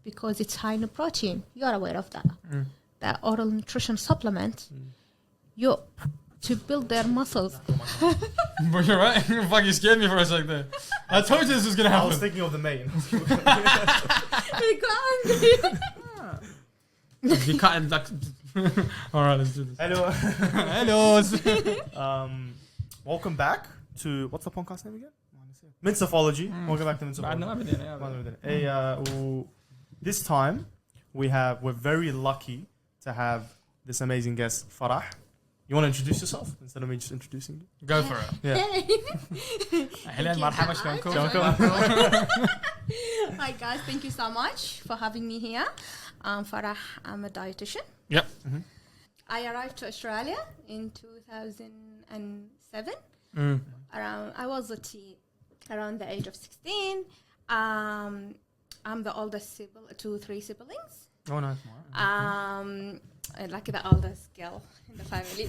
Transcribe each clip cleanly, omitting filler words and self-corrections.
because it's high in protein. You are aware of that. The oral nutrition supplement, to build their muscles. But you're right. Fuck, you scared me for a sec there. I told you this was gonna happen. I was thinking of the main. We got You can't. Like, all right, let's do this. Hello. Hello. Welcome back to what's the podcast name again? Mincephology. Welcome back to Mincephology. This time we're very lucky to have this amazing guest, Farah. You want to introduce yourself instead of me just introducing you? Go for it. Yeah. أهلاً مرحبا شلونكم؟ Hi guys, thank you so much for having me here. I'm Farah. I'm a dietitian. Yep. I arrived to Australia in 2007. I was a teen, around the age of 16. I'm the oldest to 3 siblings. Oh, nice. Like the oldest girl in the family.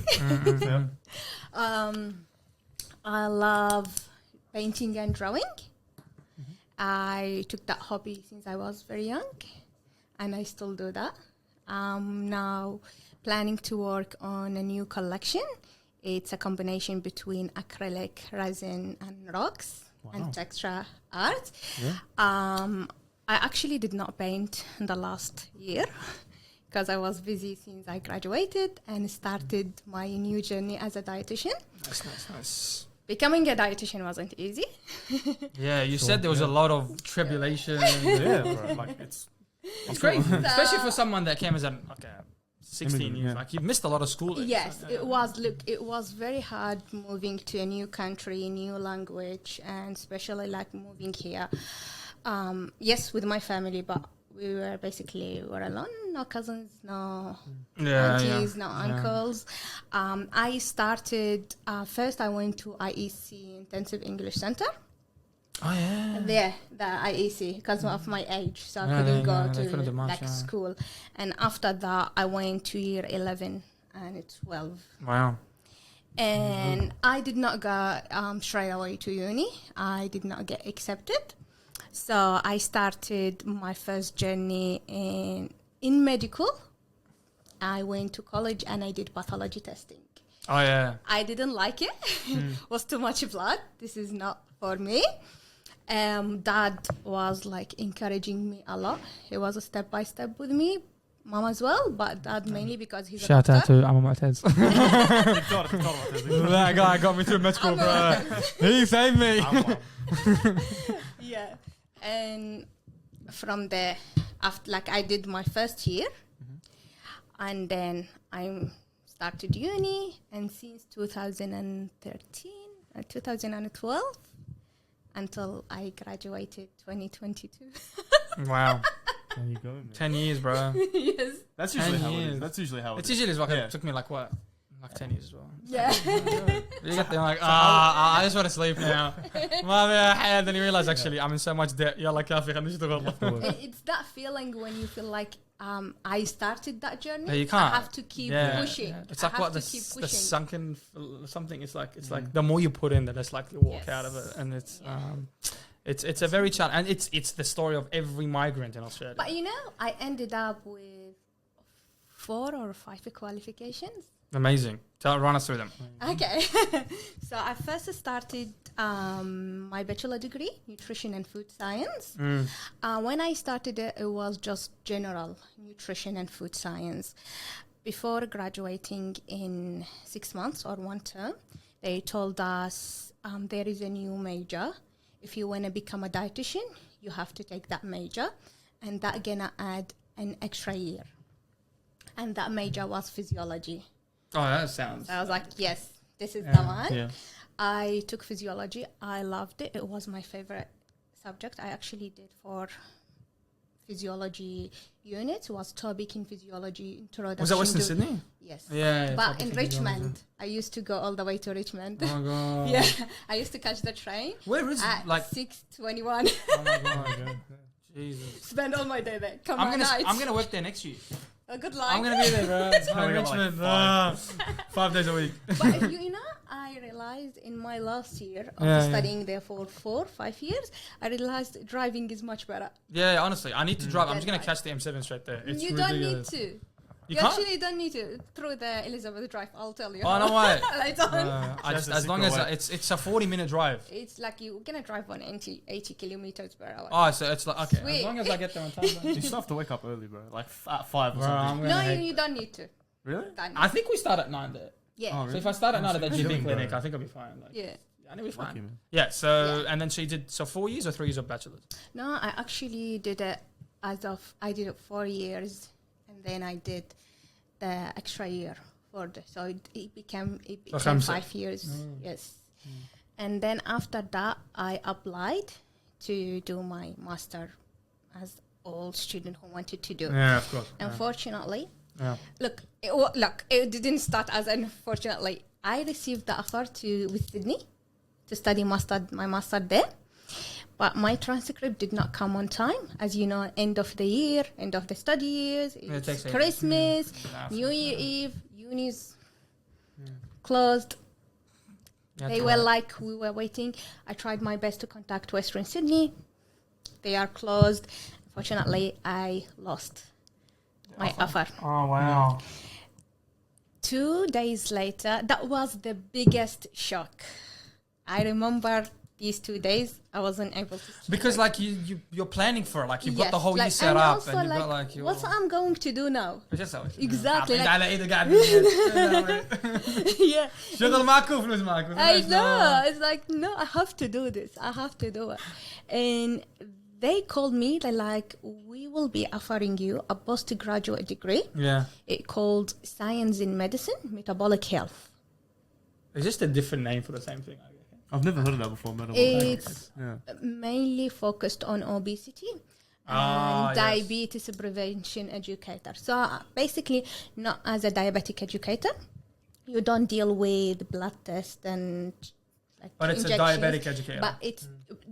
I love painting and drawing. I took that hobby since I was very young, and I still do that. I'm now planning to work on a new collection. It's a combination between acrylic, resin, and rocks and texture art. I actually did not paint in the last year because I was busy since I graduated and started my new journey as a dietitian. Nice. Becoming a dietitian wasn't easy. Yeah, you said there was a lot of tribulation. Bro. Like it's crazy, especially for someone that came as a 16 years. Like, you've missed a lot of schooling. Yes, it was. Look, it was very hard moving to a new country, new language, and especially like moving here. Yes, with my family, but we were alone. No cousins, no aunties, no uncles. I started, first I went to IEC, Intensive English Center. Oh, yeah. There, the IEC, because of my age. So I couldn't go to school. And after that, I went to year 11 and 12. Wow. And I did not go straight away to uni. I did not get accepted. So I started my first journey in medical. I went to college and I did pathology testing. Oh, yeah. I didn't like it. It was too much blood. This is not for me. Dad was like encouraging me a lot. He was a step-by-step with me. Mom as well, but Dad mainly because he's Shout a out to Amma Mu'taz. that That guy got me through med school, bro. He saved me. Yeah. And from there, after like I did my first year, and then I started uni, and since 2013 or 2012 until I graduated 2022. Wow. There you go, man. 10 years, bro. Yes. That's usually how it is. That's usually how it It's is. usually like Yeah. it took me like what? Like 10 years as well. Yeah. You get there like, I just want to sleep now. Then you realize actually I'm in so much debt. Yeah, like It's that feeling when you feel like I started that journey. Yeah, you can't. I have to keep pushing. Yeah. It's like what the pushing. sunken something. It's like the more you put in, the less likely you walk out of it. And it's a very challenge, and it's the story of every migrant in Australia. But you know, I ended up with 4 or 5 qualifications. Amazing. Run us through them. Okay. So I first started my bachelor degree, nutrition and food science. When I started it, it was just general nutrition and food science. Before graduating in 6 months or 1 term, they told us there is a new major. If you want to become a dietitian, you have to take that major, and that gonna add an extra year. And that major was physiology. Oh, that sounds... So I was like, yes, this is the one. Yeah. I took physiology. I loved it. It was my favorite subject. I actually did 4 physiology units. It was topic in physiology, introduction. Was that Western Sydney? Yes. Yeah. But in Richmond, I used to go all the way to Richmond. Oh, my God. Yeah. I used to catch the train Where is at it? Like... 6:21. Oh, my God. Jesus. Spend all my day there. I'm gonna work there next year. Oh, good luck. I'm gonna be there, bro. Coming up Richmond. like 5 days a week. But I realized realized in my last year of Yeah, studying there for 4-5 years, I realized driving is much better. Yeah, honestly, I need to drive. I'm just Then gonna catch the M7 straight there. It's you don't need ridiculous. to. You You can't. actually don't need to. Through the Elizabeth Drive, I'll tell you. Oh no way. Later on. As long as it's a 40-minute drive. It's like you're gonna drive on 80 kilometers per hour. Oh, so it's like okay. Sweet. As long as I get there on time. You still have to wake up early, bro. Like at 5 or Bro, I'm something. gonna No, hate- you don't need to. Really? I think we start at 9 there. Yeah. Oh, So really? if I start at 9 at that What's GP doing, clinic, bro? I think I'll be fine. Like, Yeah. I think we'll be Fuck fine. you, man. Yeah. So Yeah. and then she did 4 years or 3 years of bachelor's. No, I actually did it I did it 4 years, and then I did the extra year for the, so it became So Khamsa. 5 years. Yes. And then after that, I applied to do my master, as all student who wanted to do. Yeah, of course. Unfortunately, Yeah. look, it didn't start as unfortunately. I received the offer with Sydney to study my master there, but my transcript did not come on time. As you know, end of the year, end of the study years, it it's takes ages. Christmas, Yeah, New Year Eve, uni's closed. Yeah, They were like, we were waiting. I tried my best to contact Western Sydney. They are closed. Unfortunately, I lost my offer. Oh wow. 2 days later, that was the biggest shock. I remember these 2 days, I wasn't able to sleep. Because like you're planning for it, like you've got the Yes, whole year like, set and up, also, and you've like, got like your. what I'm going to do now? It's just how it is. Exactly, عطيني like- على إيدك قاعد. Yeah. شغل معكم فلوس معكم. I know. It's like, no, I have to do this. I have to do it. And they called me. They're like, we will be offering you a postgraduate degree. Yeah. It called Science in Medicine, Metabolic Health. It's just a different name for the same thing. I guess. I've never heard of that before. Metabolic. It's Yeah. mainly focused on obesity Ah, and yes. diabetes prevention educator. So basically, not as a diabetic educator. You don't deal with blood tests and like But it's a injections, diabetic educator. But it's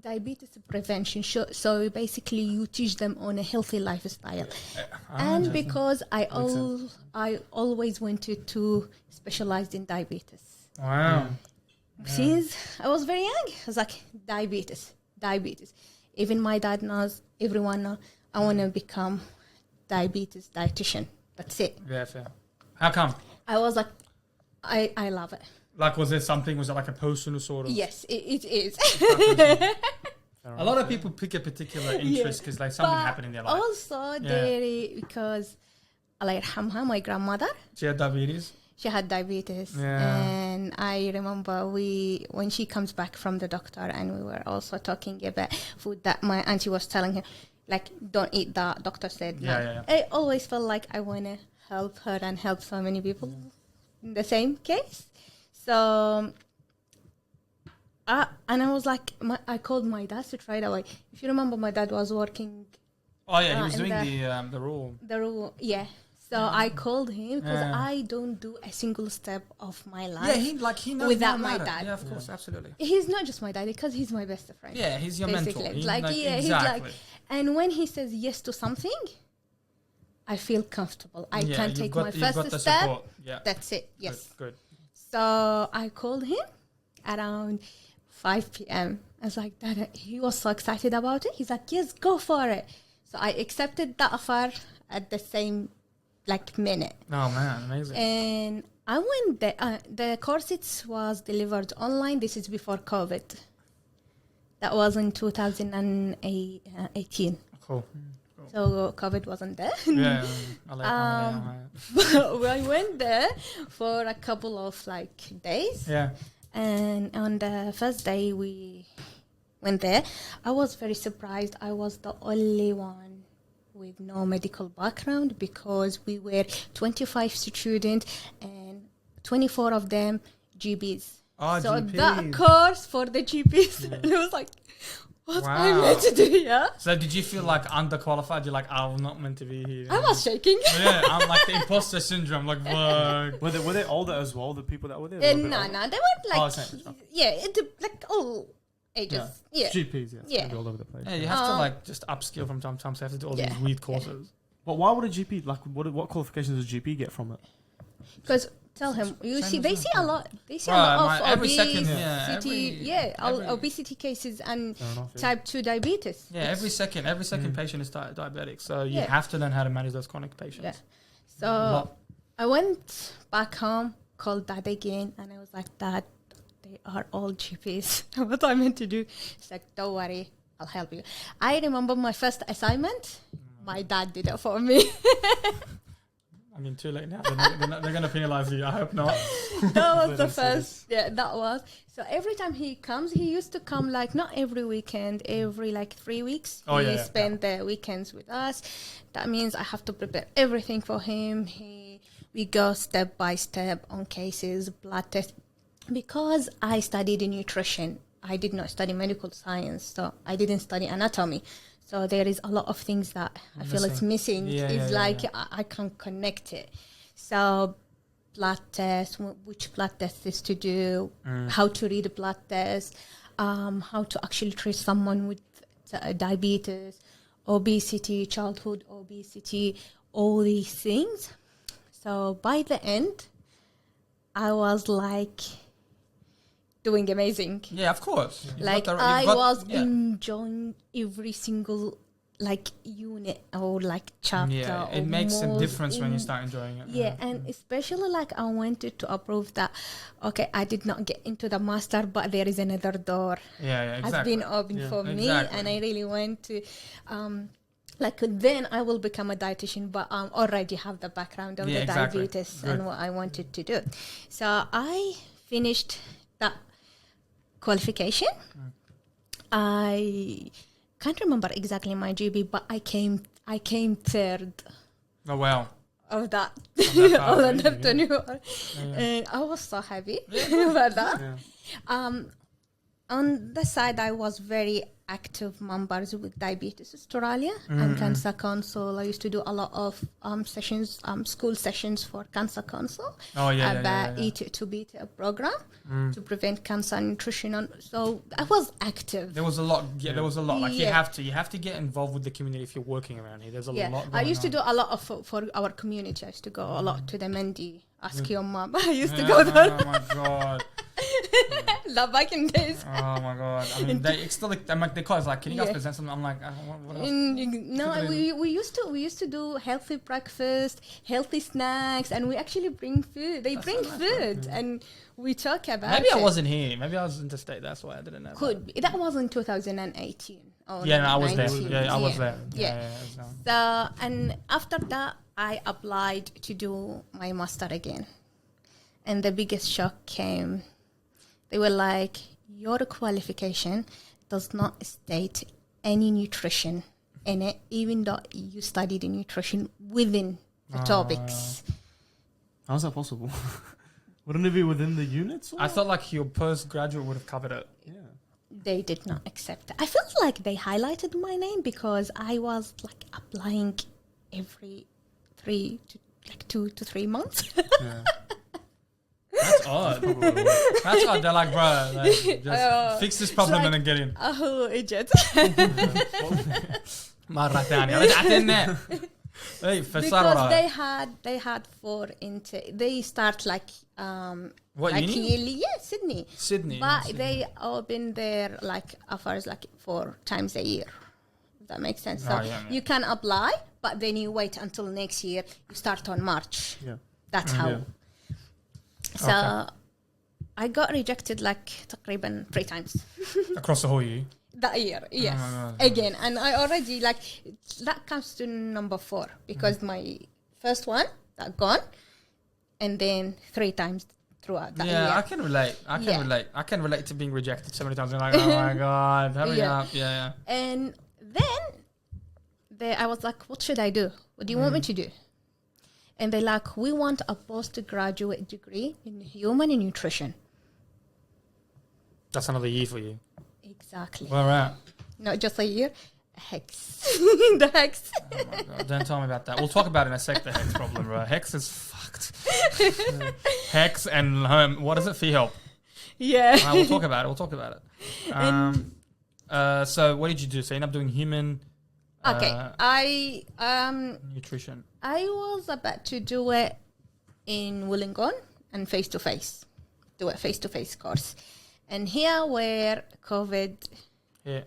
diabetes prevention. So basically, you teach them on a healthy lifestyle. And because I always wanted to specialize in diabetes. Wow. Since I was very young, I was like, diabetes. Even my dad knows, everyone knows, I want to become diabetes dietitian. That's it. Yeah, fair. How come? I was like, I love it. Like, was there something? Was it like a personal sort of? Yes, it is. A lot of people pick a particular interest because like something But happened in their life. Also, because Allah yarhamha, my grandmother, She had diabetes. she had diabetes. Yeah. And I remember when she comes back from the doctor, and we were also talking about food that my auntie was telling her, like, don't eat that. Doctor said no. Yeah. I always felt like I want to help her and help so many people in the same case. So, and I was like, I called my dad to try it away. If you remember, my dad was working Oh yeah, he was in doing the- the rule. the rule, yeah. So I called him because Yeah. I don't do a single step of my life. Yeah, he knows without no my matter. dad. Yeah, of course, absolutely. He's not just my dad because he's my best friend. Yeah, he's your Basically. mentor. He's Like, yeah, exactly. he's like, and when he says yes to something, I feel comfortable. I Yeah, can you've take got- my you've got first the step. support. Yeah, That's it. Yes. Good. So I called him around 5 p.m. I was like, Dad, he was so excited about it. He's like, yes, go for it. So I accepted the offer at the same minute. Oh man, amazing. And I went there. The course was delivered online. This is before COVID. That was in 2018. Cool. So COVID wasn't there. Yeah. I went there for a couple of days. Yeah. And on the first day we went there, I was very surprised. I was the only one with no medical background because we were 25 students and 24 of them GPs. Oh, So GPs. that course for the GPs, and it was like, what Wow. am I meant to do here? So did you feel like underqualified? You're like, I'm not meant to be here. I was shaking. Yeah, I'm like the imposter syndrome. Like, fuck. Were they older as well? The people that were there. No, they were Oh, same. all ages. Yeah. GPs. Yeah. It's Yeah. gonna be all over the place. Yeah, you have to just upskill from time to time. So you have to do all these weird courses. But why would a GP what qualifications does a GP get from it? Because tell him. You Same see, as they that, see yeah. a lot. They see Right, a lot of every obesity. second, yeah, every- Obesity cases and Fair enough, yeah. type 2 diabetes. Yeah, every second patient is diabetic, so you Yeah. have to learn how to manage those chronic patients. Yeah. So I went back home, called Dad again, and I was like, Dad, they are all GPs. What am I meant to do? He's like, don't worry, I'll help you. I remember my first assignment. My dad did it for me. I mean, too late now. They're going to penalize you. I hope not. That was the first. Yeah, that was. So every time he comes, he used to come like not every weekend, every like 3 weeks. Oh, he yeah, yeah. spend the weekends with us. That means I have to prepare everything for him. We go step by step on cases, blood tests. Because I studied nutrition, I did not study medical science, so I didn't study anatomy. So there is a lot of things that I feel it's missing. It's like I can't connect it. So blood tests, which blood test is to do, how to read a blood test, how to actually treat someone with diabetes, obesity, childhood obesity, all these things. So by the end, I was like doing amazing. Yeah, of course. Like I was enjoying every single like unit or like chapter. Yeah, it or makes a more difference when you start enjoying it. Yeah, and especially like I wanted to approve that. Okay, I did not get into the master, but there is another door. Yeah, exactly. Has been opened for me, Exactly. and I really want to. Like then I will become a dietitian, but I already have the background of the diabetes and what I wanted to do. So I finished that qualification. I can't remember exactly my GB, but I came third. Oh, wow. Of that, Of that of that 21. And I was so happy about that. Yeah. On the side, I was very active members with Diabetes Australia and Cancer Council. I used to do a lot of sessions, school sessions for Cancer Council about Eat to Beat program to prevent cancer and nutrition. And so I was active. There was a lot. Yeah, there was a lot. Like Yeah. you have to get involved with the community if you're working around here. There's a lot. I used to on. do a lot of for our community. I used to go a lot to the Mendi. Ask your mom. I used to go there. Oh my god. Like back in days. Oh my god. I mean, it's still like, I'm like, they call us like, can you guys present something? I'm like, what else? No, we used to do healthy breakfast, healthy snacks, and we actually bring food. They bring food, and we talk about. Maybe it. I wasn't here. Maybe I was interstate. That's why I didn't know. Could be. That was in 2018. Or Yeah, no, I was there. 19. Yeah, I was there. Yeah. So. So, and after that, I applied to do my master again, and the biggest shock came. They were like, your qualification does not state any nutrition in it, even though you studied nutrition within the topics. How's that possible? Wouldn't it be within the units? I felt like your postgraduate would have covered it. Yeah. They did not accept it. I felt like they highlighted my name because I was like applying every 2 to 3 months. Yeah. That's odd. That's odd. They're like, bro, like, just fix this problem and then get in. Oh, idiot. مرة ثانية رجعت لنا. Hey, Because they had 4 intake. They start like What, like uni? yearly, yeah, Sydney. But Sydney. they open their like offers like 4 times a year. If that makes sense. So you can apply, but then you wait until next year. You start on March. Yeah. That's how. Yeah. So I got rejected like تقريبا 3 times Across the whole year. that year. Yes, God. again, and I already like that comes to number 4 because my first one that gone, and then 3 times throughout that year. I can relate. I can relate to being rejected so many times. And like, oh my god, hurry up. Yeah. And then I was like, what should I do? What do you want me to do? And they're like, we want a postgraduate degree in human nutrition. That's another year for you. Exactly. Where at? Not just a year. Hex. The hex. Oh my god, don't tell me about that. We'll talk about it in a sec, the hex problem, bro. Hex is fucked. Hex and what is it? Fee help. Yeah. We'll talk about it. So what did you do? So you end up doing human I nutrition. I was about to do it in Wollongong and face-to-face. Do a face-to-face course. And here where COVID Yeah.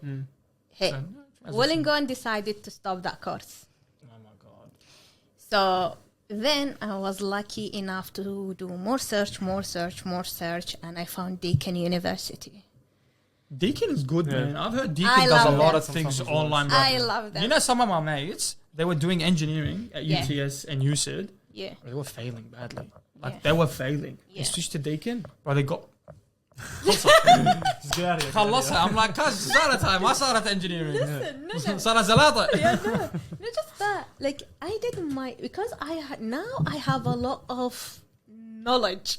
hit, So, Wollongong decided to stop that course. oh my god. So then I was lucky enough to do more search, and I found Deakin University. Deakin is good, Yeah. man. I've heard I Deakin does a love lot them. of things Sometimes online. I bro. love them. You know, some of my mates, they were doing engineering at Yeah. UTS and UCID. Yeah. They were failing badly. Like, Yeah. they were failing. They Yeah. switched to Deakin. Bro, they got... Just get out of here. Get out of here. I'm like, cuz, Sarah time. I started engineering. No, Sarah Zalata. yeah, no, just that. Like I did because now I have a lot of knowledge,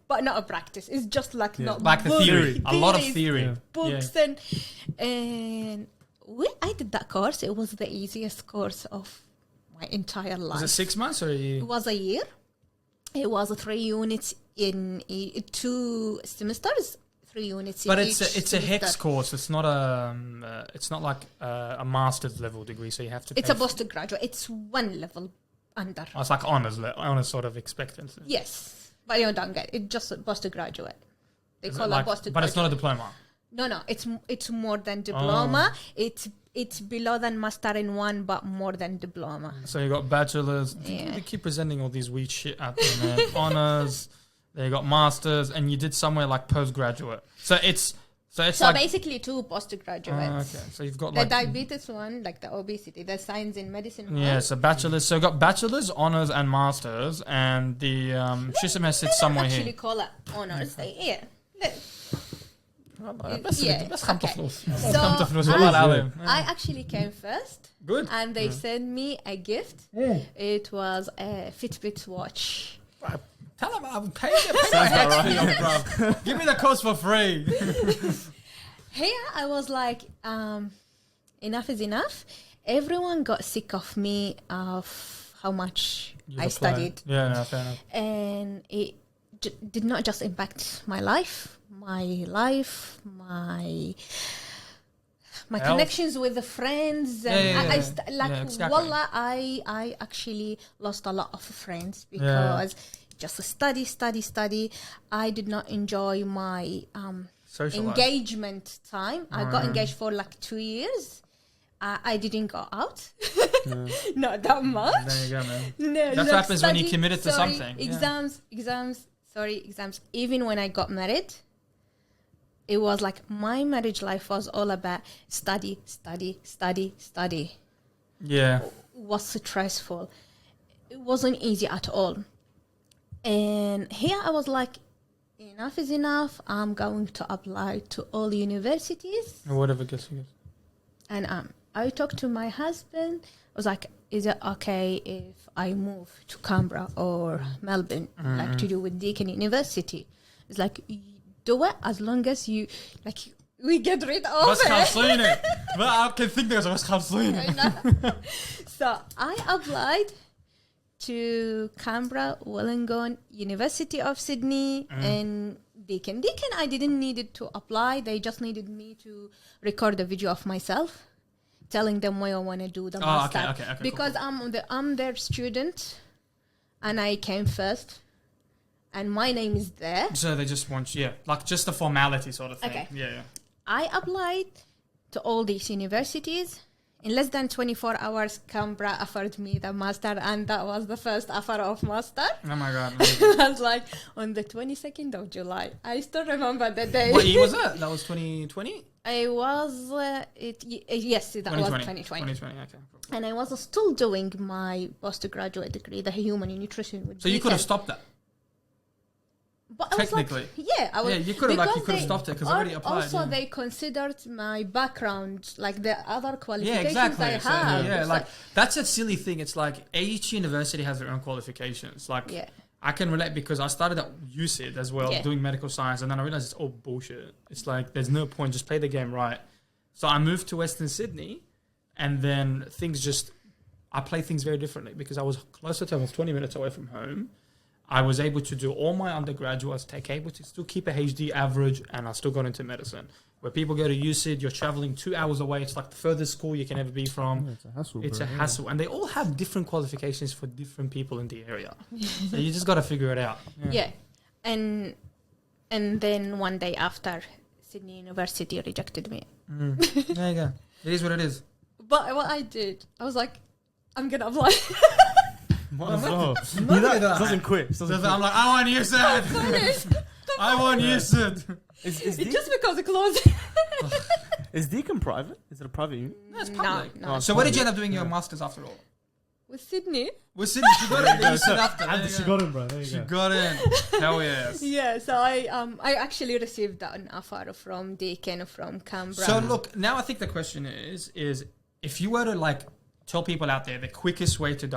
but not a practice. It's just like not Like the books, theory. A lot of theories, theory. Yeah. books, and when I did that course, it was the easiest course of my entire life. Was it 6 months or a year? It was a year. It was 3 units in 2 semesters. 3 units. But in it's each a hex semester. course. It's not it's not like a master's level degree. So you have to. It's pay a postgraduate. It's 1 level under. Oh, it's like honors sort of expectancy. Yes, but you don't get it. It's just a postgraduate. They Is it call like- it postgraduate. but it's not a diploma. No, it's more than diploma. Oh. It's below than master in one, but more than diploma. So you got bachelors. Yeah. They keep presenting all these weird shit out there, man. Honors. They got masters, and you did somewhere like postgraduate. So it's So like basically 2 postgraduates. okay. So you've got The like diabetes one, like the obesity, the science in medicine one. yeah. So bachelors. So you got bachelors, honors, and masters, and the Shisame sits somewhere actually here. call it honors. Yeah. بس Yeah, بس خمطة okay. فلوس. So خمطة فلوس والله العظيم. I actually came first, Good. and they sent me a gift. It was a Fitbit watch. Tell them I'm paying it. Bro. Give me the course for free. Here I was like, enough is enough. Everyone got sick of me of how much I studied, Yeah, no, fair enough. and it did not just impact my life, my Health. connections with the friends. Yeah, And yeah, I yeah. like Yeah, exactly. wallah, I actually lost a lot of friends because just study. I did not enjoy my Social life. engagement time. I got engaged for like 2 years. I didn't go out. Not that much. There you go, man. No, That's what happens when you committed to sorry, something. Yeah. Exams. Even when I got married, it was like my marriage life was all about study. Yeah. It was stressful. It wasn't easy at all. And here I was like, enough is enough. I'm going to apply to all universities. Or whatever gets you. And I talked to my husband. I was like, is it okay if I move to Canberra or Melbourne, like to do with Deakin University? It's like, do it as long as you, like, we get rid of بس it. خلصيني. I can think there's بس خلصيني. So I applied to Canberra, Wollongong, University of Sydney, and Deakin. Deakin, I didn't need it to apply. They just needed me to record a video of myself, telling them why I want to do the master. okay, Because cool. I'm their student, and I came first, and my name is there. So they just want like just the formality sort of thing. Okay. Yeah. I applied to all these universities. In less than 24 hours, Canberra offered me the master, and that was the first offer of master. Oh my god. That's like on the 22nd of July. I still remember the day. What year was that? That was 2020? I was, yes, that was 2020. 2020, okay. Cool. And I was still doing my postgraduate degree, the human nutrition. With So you could have BTEC. stopped that. But I was technically. like, I was. Yeah, you could have because stopped it because I already applied. Also, yeah. they considered my background, like the other Yeah, qualifications exactly. I So, have. yeah, It's like that's a silly thing. It's like each university has their own qualifications. Like Yeah. I can relate because I started at UCID as well, Yeah. doing medical science, and then I realized it's all bullshit. It's like there's no point. Just play the game right. So I moved to Western Sydney, and then I play things very differently because I was closer to, I was 20 minutes away from home. I was able to do all my undergraduates, able to still keep a HD average, and I still got into medicine. Where people go to UCID, you're traveling 2 hours away. It's like the furthest school you can ever be from. Yeah, it's a hassle. It's bro, a yeah. hassle. And they all have different qualifications for different people in the area. So you just got to figure it out. Yeah. and then one day after, Sydney University rejected me. There you go. It is what it is. But what I did, I was like, I'm gonna apply. Might as well. Look at that. Doesn't quit. I'm like, I want you, Sid. I want you, Sid. Is It's just because it closed. Is Deacon private? Is it a private uni? No, it's public. No. So where did you end up doing your masters after all? With Sydney. With Sydney. She got it. You said after. There you She go. got him, bro. There you She go. got in. Hell yes. Yeah, so I actually received an offer from Deakin from Canberra. So look, now I think the question is if you were to like tell people out there the quickest way to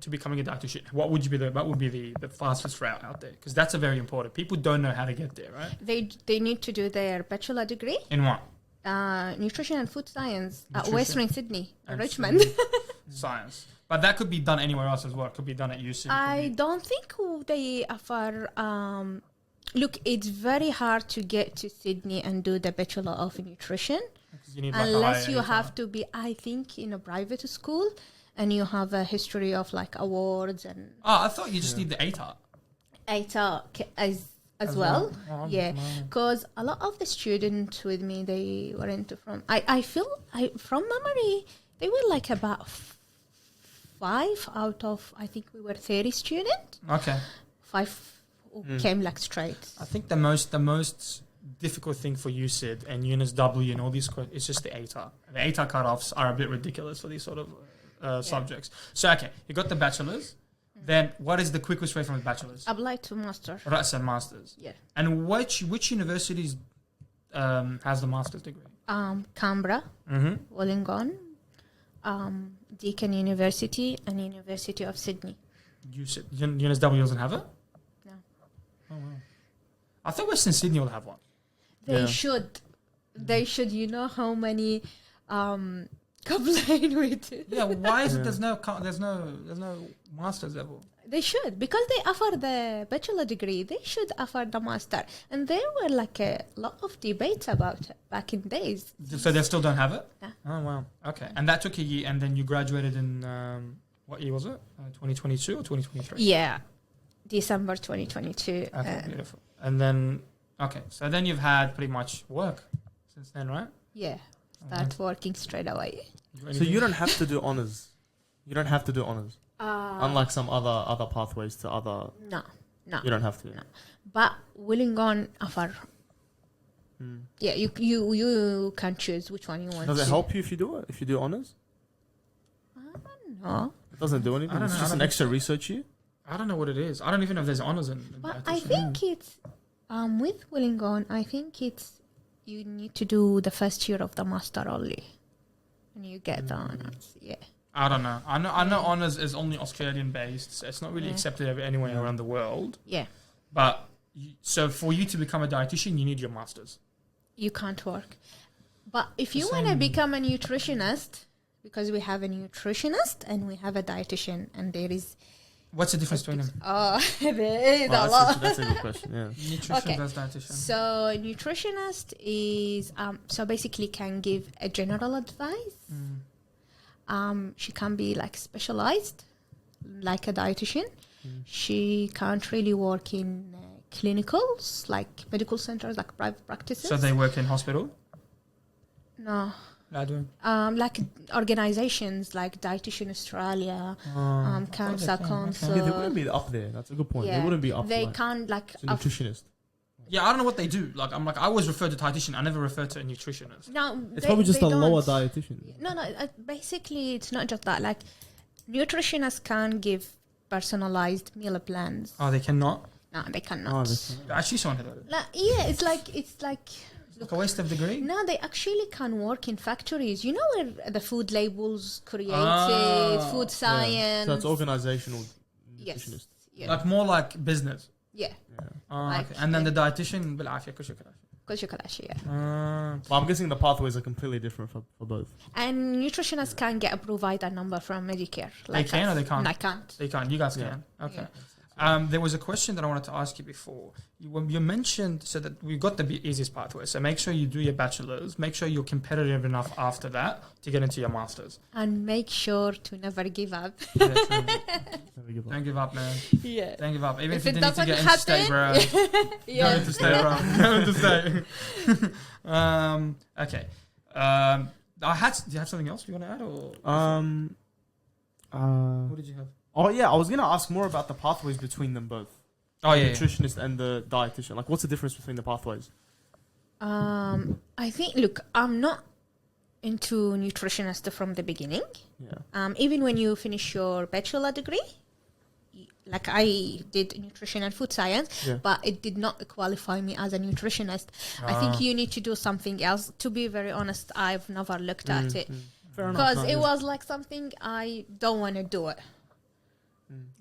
becoming a dietitian, what would be the fastest route out there? Because that's a very important. People don't know how to get there, right? They need to do their bachelor degree, In what? nutrition and food science at Nutrition Western Sydney, and Richmond. Science. But that could be done anywhere else as well. It could be done at UC. I don't think they offer. Look, it's very hard to get to Sydney and do the Bachelor of Nutrition You need like unless a you higher have to be, I think, in a private school and you have a history of like awards and I thought you just need the ATAR. ATA as well. Oh, Yeah, no. because a lot of the students with me, they weren't from. I feel from memory they were like about 5 out of, I think we were 30 students. Okay. 5 who came like straight. I think the most difficult thing for you, Sid, and Eunice W and all these is just the ATAR. The ATAR cutoffs are a bit ridiculous for these sort of subjects. So, okay, you got the bachelor's. Then what is the quickest way from the bachelor's? Apply to master. Right, so master's. Yeah. And which universities has the master's degree? Canberra, Mm-hmm. Wollongong, Deakin University, and University of Sydney. Eunice W doesn't have it? No. Oh, wow. I thought Western Sydney will have one. They Yeah. should. They should. You know how many complain with it. Yeah, why is it there's no master's level? They should, because they offer the bachelor degree. They should offer the master, and there were like a lot of debates about it back in days. So they still don't have it? Yeah. Oh, wow. Okay. And that took a year, and then you graduated in, what year was it? 2022 or 2023? Yeah, December 2022. Okay, beautiful. And then, okay, so then you've had pretty much work since then, right? Yeah, start working straight away. So you don't have to do honors. You don't have to do honors. Unlike some other pathways to other. No. You don't have to. No. But Wollongong offer. Yeah, you can choose which one you want. Does it to. help you if you do it? If you do honors? No. It doesn't do anything. I don't It's know, just I an don't extra research year. I don't know what it is. I don't even know if there's honors in But dietitian. I think it's with Wollongong, I think it's you need to do the first year of the master only. And you get the honors. Yeah. I don't know. I know honors is only Australian based, so it's not really accepted anywhere around the world. Yeah. But so for you to become a dietitian, you need your masters. You can't work. But if you The want to same- become a nutritionist, because we have a nutritionist and we have a dietitian, and there is What's the difference between them? there is a lot. That's a good question. Yeah. Nutrition Okay. versus dietitian. So nutritionist is so basically can give a general advice. She can be like specialized, like a dietitian. She can't really work in clinicals, like medical centers, like private practices. So they work in hospital? No. I do. Like organizations like Dietitian Australia, Cancer okay, okay. Council. Yeah, they wouldn't be up there. That's a good point. They wouldn't be up They like, can't like to nutritionist. Yeah, I don't know what they do. Like I always refer to dietitian. I never refer to a nutritionist. No, It's probably just they a lower don't. dietitian. No, basically it's not just that. Like nutritionists can't give personalized meal plans. Oh, they cannot. No, they cannot. Oh, that's Actually, someone had that. Like, yeah, it's like Like a waste of degree. no, they actually can work in factories. You know where the food labels created, food yeah. science. So it's organizational Yes. nutritionist. Yeah. Like more like business. Yeah. Oh, Like, okay. And then yeah. the dietitian, بالعافية كل شيء كل شيء. Yeah. But I'm guessing the pathways are completely different for both. And nutritionists can get a provider number from Medicare. They can us. or they can't? I can't. They can't. You guys Yeah. can. Okay. There was a question that I wanted to ask you before. You mentioned so that we got the easiest pathway. So make sure you do your bachelor's. Make sure you're competitive enough after that to get into your master's. And make sure to never give up. Yeah, true. Never give up. Don't give up, man. Yeah. Don't give up. Even if If you it need to doesn't get into state, bro. Yeah. Go into state, bro. Go into state. Okay. Do you have something else you want to add, or what did you have? Oh yeah, I was gonna ask more about the pathways between them both. Oh yeah, The nutritionist and the dietitian. Like, what's the difference between the pathways? I think, look, I'm not into nutritionist from the beginning. Yeah. Even when you finish your bachelor degree, like I did nutrition and food science, Yeah. but it did not qualify me as a nutritionist. I think you need to do something else. To be very honest, I've never looked at it Fair enough. because No, it yeah. was like something I don't want to do it.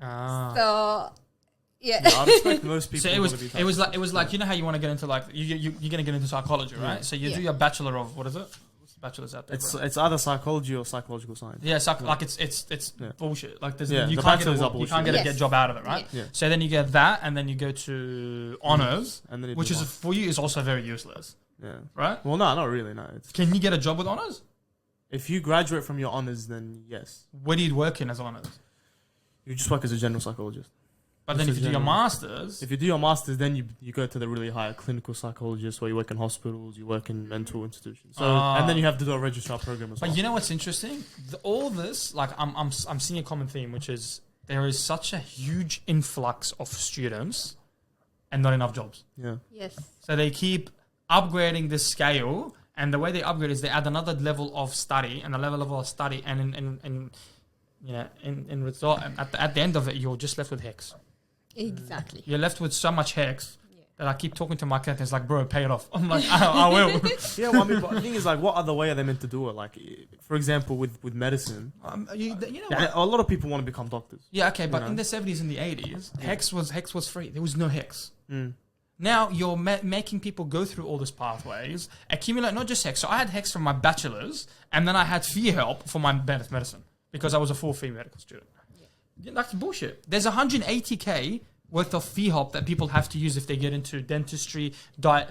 Ah. So, yeah. Yeah, I respect most people. So ability it was like you know how you want to get into like you're gonna get into psychology, right? Yeah. So you Yeah. do your bachelor of what is it? What's the bachelor's out there? It's bro? it's either psychology or psychological science. Yeah, like it's Yeah. bullshit. Like there's Yeah, you the can't get bachelor's are you bullshit. can't get a Yes. get job out of it, right? Yeah. So then you get that, and then you go to honors, And then you which do is master's. for you is also very useless, Yeah. right? Well, no, not really. No. It's, Can you get a job with honors? if you graduate from your honors, then yes, Where do you work in as honors? you just work as a general psychologist. But then This if you is do your general. masters, If you do your masters, then you go to the really high clinical psychologist, where you work in hospitals, you work in mental institutions. So and then you have to do a registrar program as well. but you know what's interesting? All this, like I'm seeing a common theme, which is there is such a huge influx of students and not enough jobs. Yeah. Yes. So they keep upgrading this scale, and the way they upgrade is they add another level of study and a level of study, and in result, at the end of it, you're just left with hex. Exactly. You're left with so much hex Yeah. that I keep talking to my client. It's like, bro, pay it off. I'm like, I will. Yeah, well, I mean, but the thing is, like, what other way are they meant to do it? Like, for example, with medicine, You know what? yeah, a lot of people want to become doctors. Yeah, okay, but You know? in the 70s and the 80s, hex was free. There was no hex. Mm. Now you're making people go through all these pathways, accumulate not just hex. So I had hex from my bachelor's, and then I had fee help for my medicine because I was a full fee medical student. Yeah, that's bullshit. There's 180k worth of fee help that people have to use if they get into dentistry,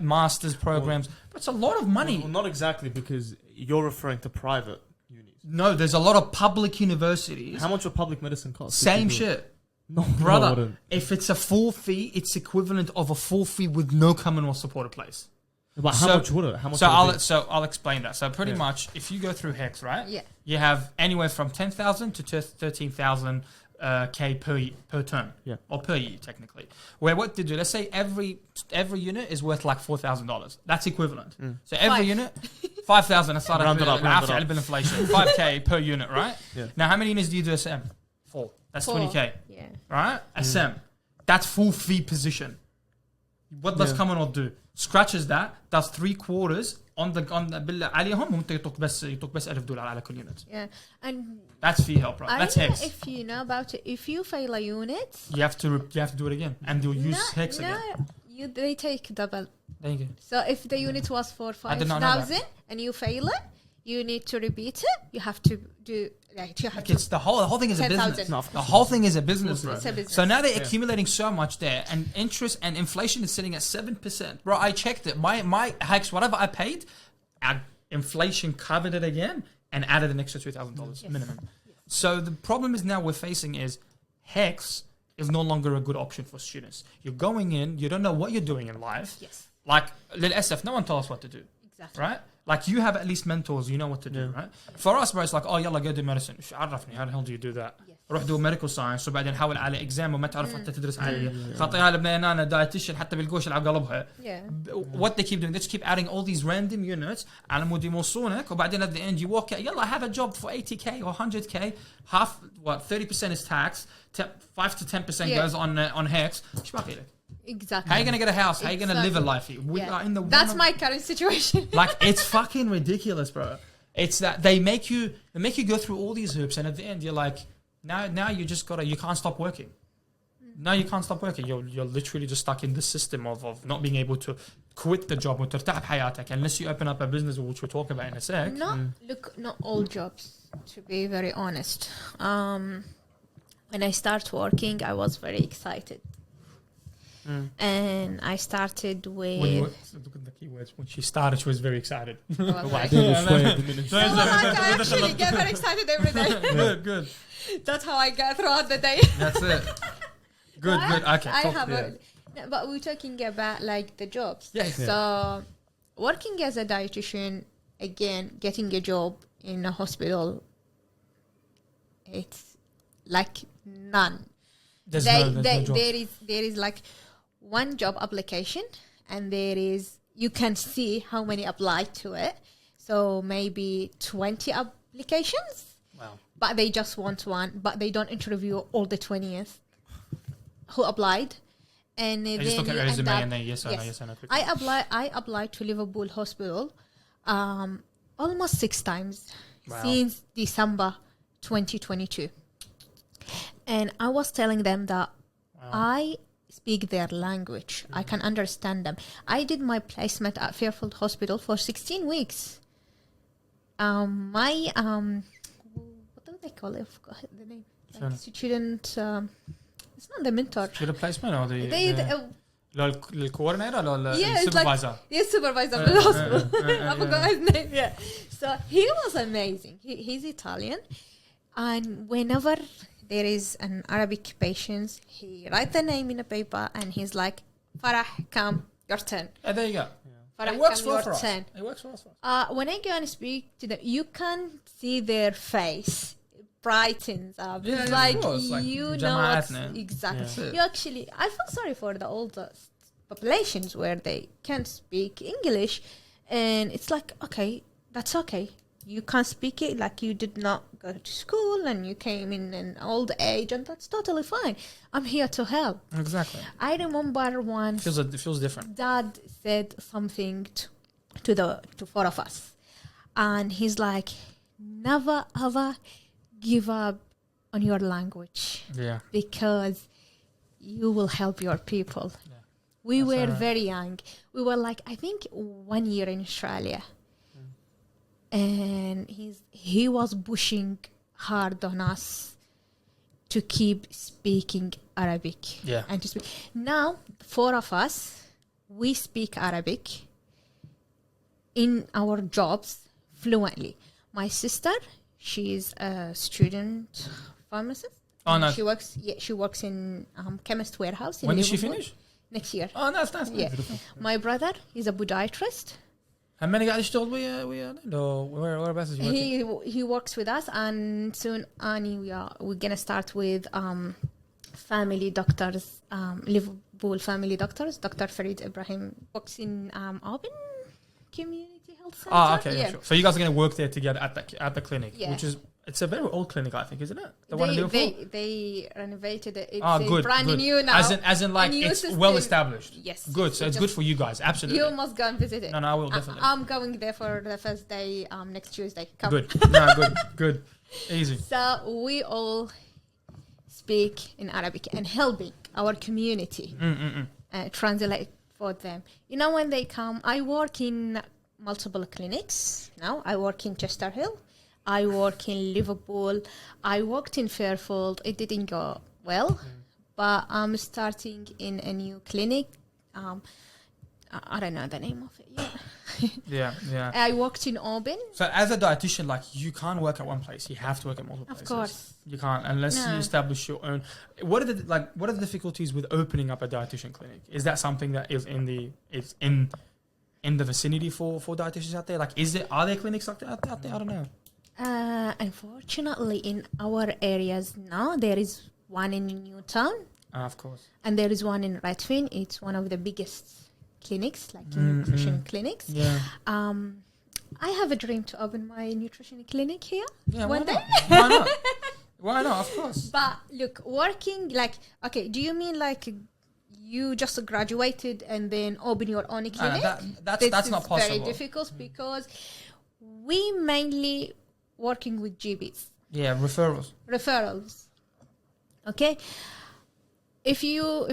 master's programs. But it's a lot of money. Well, not exactly, because you're referring to private unis. No, there's a lot of public universities. How much would public medicine cost? Same shit. No, Brother, no, it wouldn't. if it's a full fee, it's equivalent of a full fee with no Commonwealth supported place. But how So- much would it? How much? So would it be? I'll explain that. So pretty Yeah. much, if you go through HEX, right? Yeah. You have anywhere from 10,000 to 13,000 K per term. Yeah. Or per year, technically. Where what they do? Let's say every unit is worth like $4,000. That's equivalent. So every Five. unit, 5,000. That's not Round it up, round it up. inflation. 5K per unit, right? Yeah. Now, how many units do you do SM? 4. That's 4. 20K. Yeah. Right? SM. That's full fee position. What does Yeah. Commonwealth do? Scratches that, does 3/4 on the بالله عليهم وانت يعطوك بس $1000 على كل unit. Yeah. And That's fee help, right? I That's don't know HEX. if you know about it. If you fail a unit, You have to do it again, and you'll use HEX again. they take double. There you go. So if the unit was for I did not know that. 5,000 and you fail it, you need to repeat it. You have to do like you have Like to. it's the whole thing is a 10,000. business. No, of The course whole thing is a business, bro. It's a business. So now they're Yeah. accumulating so much there, and interest and inflation is sitting at 7%. Bro, I checked it. My HEX, whatever I paid, inflation covered it again and added an extra $2,000 Yes. minimum. So the problem is now we're facing is HEX is no longer a good option for students. You're going in, you don't know what you're doing in life. Yes. Like للأسف, no one tells us what to do, Exactly. right? Like you have at least mentors, you know what to do, Yeah. right? For us, bro, it's like, oh, yalla, go do medicine. إيش عرفني, how the hell do you do that? Yes. روح do medical science وبعدين حاول على exam وما تعرف حتى تدرس عليه. خاطيها لبنان أنا dietitian حتى بالقوش يلعب قلبها. Yeah. What they keep doing, they just keep adding all these random units على مود يموصونك وبعدين at the end you walk out, yalla, I have a job for 80k or 100k, 30% is tax, 5 to 10% Yeah. goes on HEX. إيش باقي لك? Exactly. How are you going to get a house? How are you going to live a life here? We Yeah. are in the That's one my current situation. like it's fucking ridiculous, bro. It's that they make you go through all these hoops, and at the end you're like, now you just you can't stop working. Now you can't stop working. You're literally just stuck in the system of not being able to quit the job وترتاح بحياتك unless you open up a business, which we'll talk about in a sec. Not all jobs, to be very honest. when I start working, I was very excited. And I started with... When you look at the keywords, when she started, she was very excited. I actually get very excited every day. Good. That's how I get throughout the day. That's it. Good. Okay. But we're talking about like the jobs. Yes. So working as a dietitian, again, getting a job in a hospital, it's like none. There's no jobs. There is like one job application, and you can see how many applied to it. So maybe 20 applications. Wow. But they just want one, but they don't interview all the 20th who applied. And They then just look at you resume end up- and then yes or no. Quickly. I applied to Liverpool Hospital almost 6 times since December 2022. And I was telling them that I speak their language. I can understand them. I did my placement at Fairfield Hospital for 16 weeks. What do they call it? I forgot the name. Like student... it's not the mentor. Student placement or the coordinator or it's supervisor? Supervisor of the hospital. I forgot his name. Yeah. So he was amazing. He's Italian. And whenever there is an Arabic patient, he writes the name in a paper and he's like, Farah, come, your turn. Yeah, there you go. Farah, It works come, your for us. turn. It works for us. When I go and speak to them, you can see their face. It brightens up. Yeah, it's yeah, like, of course. Like you know Jama'atna. exactly. Yeah. You actually, I feel sorry for the older populations where they can't speak English. And it's like, okay, that's okay. You can't speak it, like you did not go to school and you came in an old age, and that's totally fine. I'm here to help. Exactly. I remember once It feels different. Dad said something to 4 of us, and he's like, never ever give up on your language, because you will help your people. We were very young. We were like, I think 1 year in Australia. And he was pushing hard on us to keep speaking Arabic. Yeah. And to speak. Now, 4 of us, we speak Arabic in our jobs fluently. My sister, she's a student pharmacist. Oh, nice. She works in chemist warehouse. When did she Liverpool. finish? Next year. Oh, nice. Yeah. My brother, he's a podiatrist. How many guys told we are? No, whereabouts is he working? He works with us, and soon, Annie, we're gonna start with family doctors, Liverpool family doctors. Dr. Farid Ibrahim works in Auburn Community Health Center. Oh, okay, yeah. Sure. So you guys are gonna work there together at the clinic, Yeah. which is it's a very old clinic, I think, isn't it? The one in Liverpool. They renovated it. It's good, brand good. new now. As in, like it's well established. Yes. Good. So it's good for you guys. Absolutely. You must go and visit it. No, I will definitely. I'm going there for the first day next Tuesday. Come. Good. No, good. Easy. So we all speak in Arabic and helping our community translate for them. You know, when they come, I work in multiple clinics now. I work in Chester Hill. I work in Liverpool. I worked in Fairfield. It didn't go well, but I'm starting in a new clinic. I don't know the name of it yet. Yeah. I worked in Auburn. So as a dietitian, like you can't work at one place. You have to work at multiple places. Of course. You can't unless you establish your own. What are the difficulties with opening up a dietitian clinic? Is that something that is in the vicinity for dietitians out there? Like, are there clinics like that out there? I don't know. Unfortunately, in our areas now, there is one in Newtown. Of course. And there is one in Redfin. It's one of the biggest clinics, like nutrition clinics. Yeah. I have a dream to open my nutrition clinic here one day. Why not? Why not? Of course. But look, working like, okay, do you mean like you just graduated and then open your own clinic? That's not possible. It's very difficult because we mainly working with GPs. Yeah, referrals. Okay. If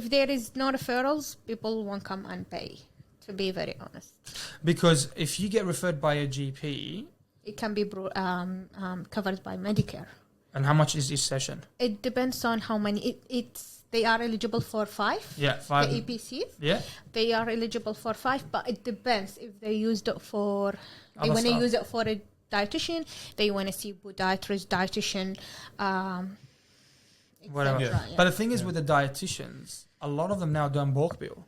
there is no referrals, people won't come and pay, to be very honest. Because if you get referred by a GP, it can be covered by Medicare. And how much is each session? It depends on how many. They are eligible for 5. Yeah, 5. The EPC. Yeah. They are eligible for 5, but it depends if they used it for. They Other want to stuff. use it for a dietitian. They want to see podiatrist, dietitian. Whatever. etc., But the thing is with the dietitians, a lot of them now don't bulk bill.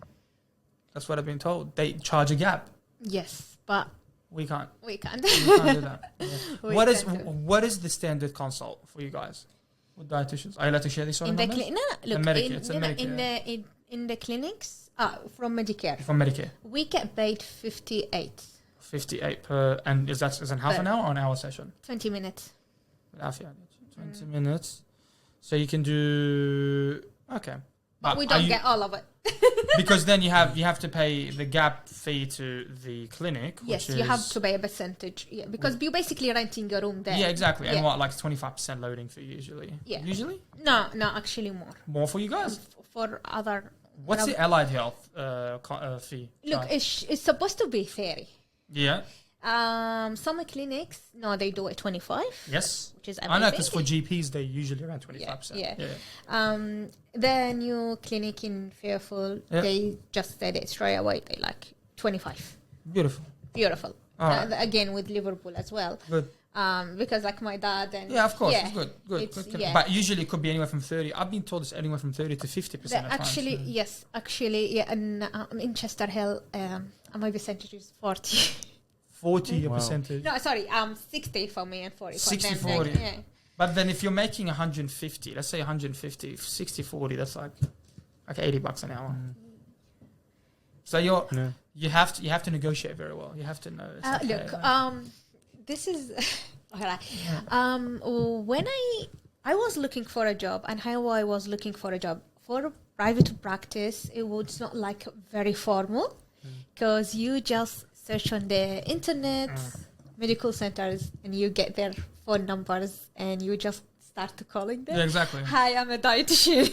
That's what I've been told. They charge a gap. Yes, but We can't. we can't. We can't do that. Yeah. We What is can't do it. what is the standard consult for you guys with dietitians? Are you allowed to share these sort in of the numbers? clinic? Look, Medicare, it's a Medicare. in the clinics from Medicare, From Medicare, we get paid 58, 58 per, and is in half an hour or an hour session? 20 minutes. Half hour, 20 minutes. So you can do okay, But we are don't you- get all of it. because then you have to pay the gap fee to the clinic. Yes, which you have is- to pay a percentage. Yeah, because you're basically renting a room there. Yeah, exactly. And Yeah. what, like 25% loading fee usually? Yeah. Usually No, actually more. more for you guys. For other. What's the allied health fee? Look, charge? it's supposed to be 30. Yeah. Some clinics, no, they do it 25, Yes. which is I amazing. know because for GPs they usually around 25%. Yeah. The new clinic in Fairfield, Yeah. they just said it straight away. They like 25. Beautiful. Beautiful. All right. Again with Liverpool as well. Good. Because like my dad and Yeah, of course. yeah, It's good. Good. it's- Good. yeah. But usually it could be anywhere from 30. I've been told it's anywhere from 30 to 50% at actually times. yes, actually yeah, and in Chester Hill, my percentage is 40. 40 Wow. percentage. No, sorry, 60 for me and 40 for 60, them. 40. Yeah. But then if you're making 150, let's say 150, 60, 40, that's like $80 an hour. So Yeah. you have to negotiate very well. You have to know. It's okay, Look, like- this is alright. When I was looking for a job, and how I was looking for a job for a private practice, it was not like very formal, because you just search on the internet, medical centers, and you get their phone numbers, and you just start calling them. yeah, exactly. Hi, I'm a dietitian.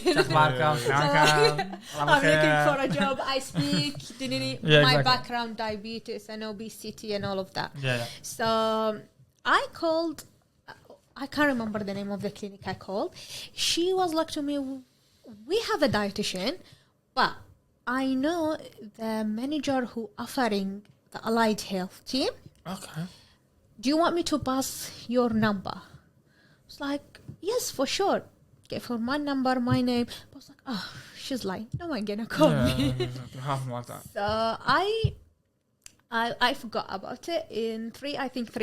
I'm looking for a job. I speak Yeah, my exactly. background, diabetes and obesity and all of that. Yeah. So I called. I can't remember the name of the clinic I called. She was like to me, "We have a dietitian, but I know the manager who offering the allied health team. Okay. Do you want me to pass your number?" It's like, "Yes, for sure." Gave her my number, my name. I was like, "Oh, she's lying. No one gonna call me." Half like that. So I forgot about it. In 3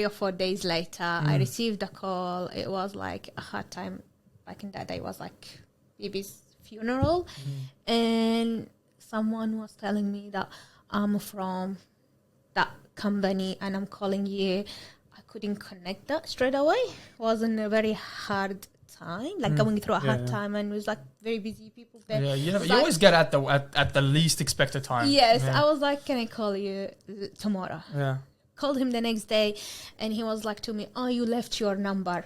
or 4 days later, I received a call. It was like a hard time. Back in that day, it was like baby's funeral, and someone was telling me that I'm from that company and I'm calling you. I couldn't connect that straight away. It wasn't a very hard time, like going through a hard time, and it was like very busy people there. Yeah, you It's you always get at the least expected time. Yes, Yeah. I was like, "Can I call you tomorrow?" Yeah. Called him the next day, and he was like to me, "Oh, you left your number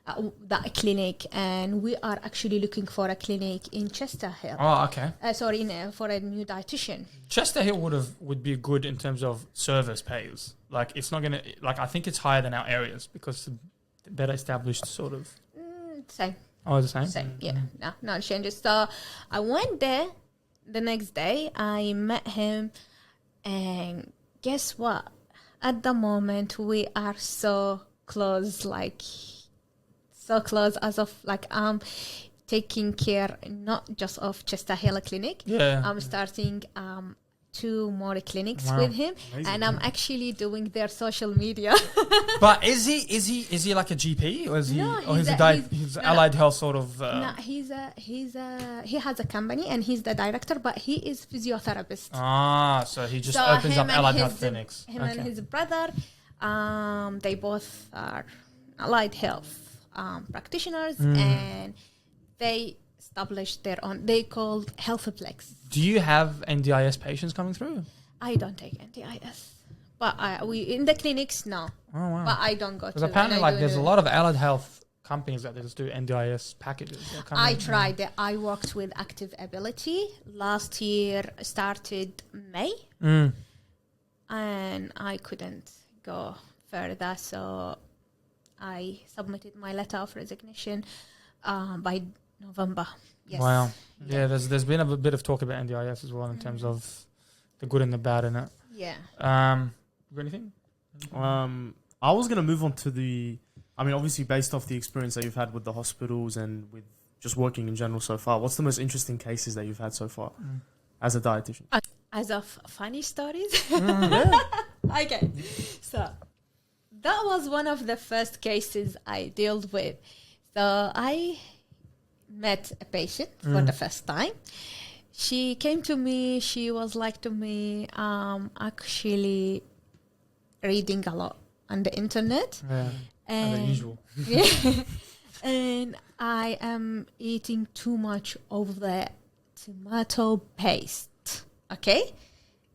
at that clinic, and we are actually looking for a clinic in Chester Hill. Oh, okay. For a new dietitian." Chester Hill would be good in terms of service pays. Like it's not gonna like I think it's higher than our areas because the better established sort of. Same, Oh, the same. same, yeah, no changes. So I went there the next day. I met him, and guess what? At the moment, we are so close, like so close as of like I'm taking care not just of Chester Hill Clinic. Yeah. I'm starting 2 more clinics Wow. with him, Amazing, and I'm yeah. actually doing their social media. But is he like a GP or is he No, or he's he's no, allied health sort of? No, he has a company and he's the director, but he is physiotherapist. So he just So opens him up and allied his- health clinics. Him and his brother, they both are allied health practitioners, and they established their own. They called Healthplex. Do you have NDIS patients coming through? I don't take NDIS, but we in the clinics no. Oh wow. But I don't go to. Because apparently, and I like, do there's a the- lot of allied health companies that just do NDIS packages. They're coming I in. tried it. I worked with Active Ability last year. Started May, and I couldn't go further. So I submitted my letter of resignation by November. Yes. Wow. Yeah, there's been a bit of talk about NDIS as well in terms of the good and the bad in it. Yeah. You got anything? I was gonna move on to obviously based off the experience that you've had with the hospitals and with just working in general so far, what's the most interesting cases that you've had so far as a dietitian? As of funny stories. Yeah. Okay. So that was one of the first cases I dealt with. So I met a patient for the first time. She came to me, she was like to me, actually reading a lot on the internet. Yeah. And the usual. yeah. And I am eating too much of the tomato paste. Okay?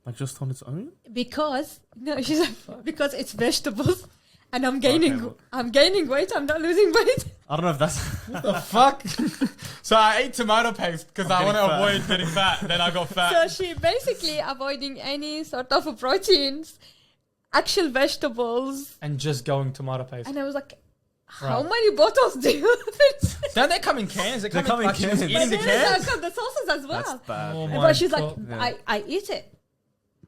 Like just on its own? Because she's like, because it's vegetables and I'm gaining well. I'm gaining weight, I'm not losing weight. I don't know if that's What the fuck? So I ate tomato paste because I want to getting fat. avoid getting fat. Then I got fat. So she basically avoiding any sort of proteins, actual vegetables. And just going tomato paste. And I was like, how Right. many bottles do you have? Don't they come in cans? They come come in like she was cans. eating the But then cans? I got the sauces as well. that's bad. Oh man. my But she's like, God. Yeah. I eat it.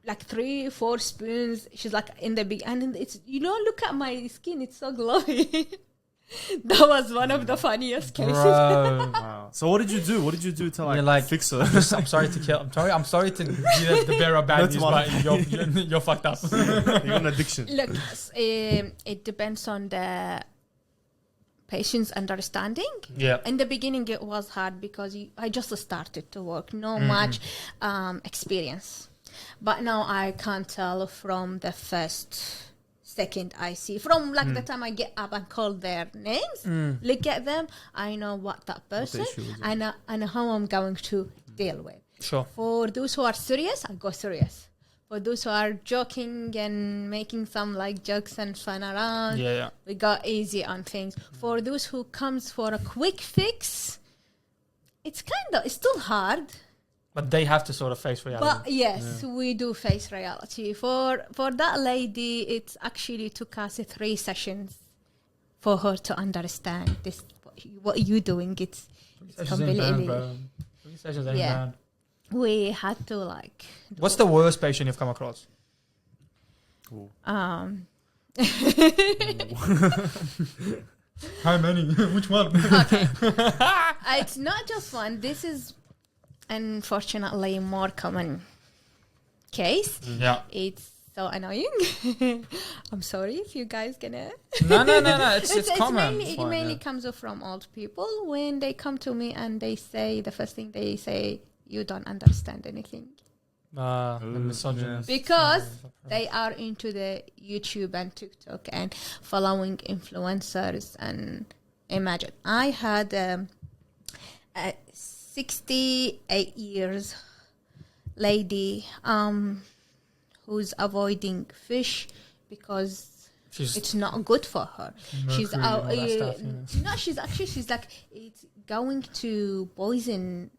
Like 3-4 spoons. She's like in the big, and it's, look at my skin, it's so glowy. That was one of the funniest cases. Bro. Wow. So what did you do? What did you do to You're like, fix her? I'm sorry to kill. I'm sorry to be the bearer of bad No news, tomato. but you're fucked up. You're an addiction. Look, it depends on the patient's understanding. Yeah. In the beginning, it was hard because I just started to work, no much experience. But now I can't tell from the first second I see, from like the time I get up and call their names, look at them, I know what that person issue is it? and how I'm going to deal with. Sure. For those who are serious, I go serious. For those who are joking and making some like jokes and fun around, Yeah. we go easy on things. For those who comes for a quick fix, it's still hard. But they have to sort of face reality. But yes, we do face reality. For that lady, it actually took us 3 sessions for her to understand this. What you doing? It's completely. 3 sessions ain't Yeah. bad. We had to like. What's the worst patient you've come across? How many? Which one? Okay. It's not just one. This is unfortunately more common case. Yeah. It's so annoying. I'm sorry if you guys gonna. No. It's common. Mainly, it mainly comes from old people when they come to me and they say the first thing they say, "You don't understand anything," The misogynist. because they are into the YouTube and TikTok and following influencers. And imagine, I had a 68 years lady who's avoiding fish because it's not good for her. She's she's like, it's going to poison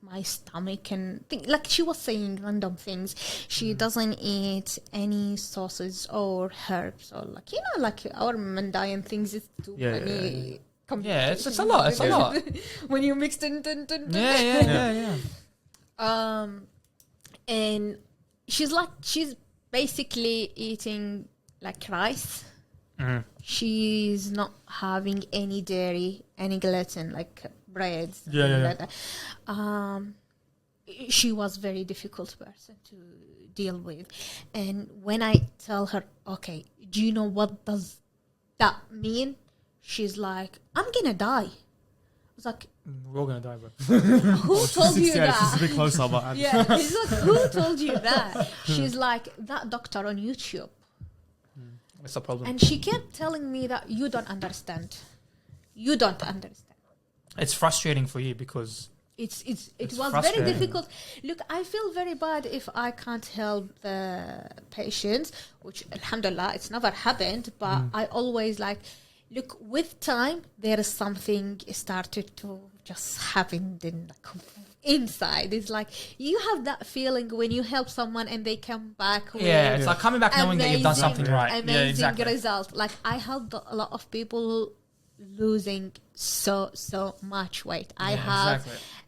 my stomach and like she was saying random things. She doesn't eat any sauces or herbs or like our Mandayan things is too many. Yeah, it's a lot. It's a lot. When you mix it. Yeah. And she's basically eating like rice. She's not having any dairy, any gluten, like breads. Yeah. Like that. She was very difficult person to deal with. And when I tell her, okay, do you know what does that mean? She's like, I'm gonna die. I was like, We're all gonna die, bro. who told you She's a that? bit closer, but Yeah, he's like, who told you that? She's like, that doctor on YouTube. That's the problem. And she kept telling me that you don't understand. You don't understand. It's frustrating for you because It It's was very frustrating. difficult. Look, I feel very bad if I can't help the patients, which alhamdulillah, it's never happened, but I always like, look, with time, there is something started to just happened in inside. It's like you have that feeling when you help someone and they come back with it's like coming back knowing that you've done something right. amazing result. Like I helped a lot of people losing so much weight. I have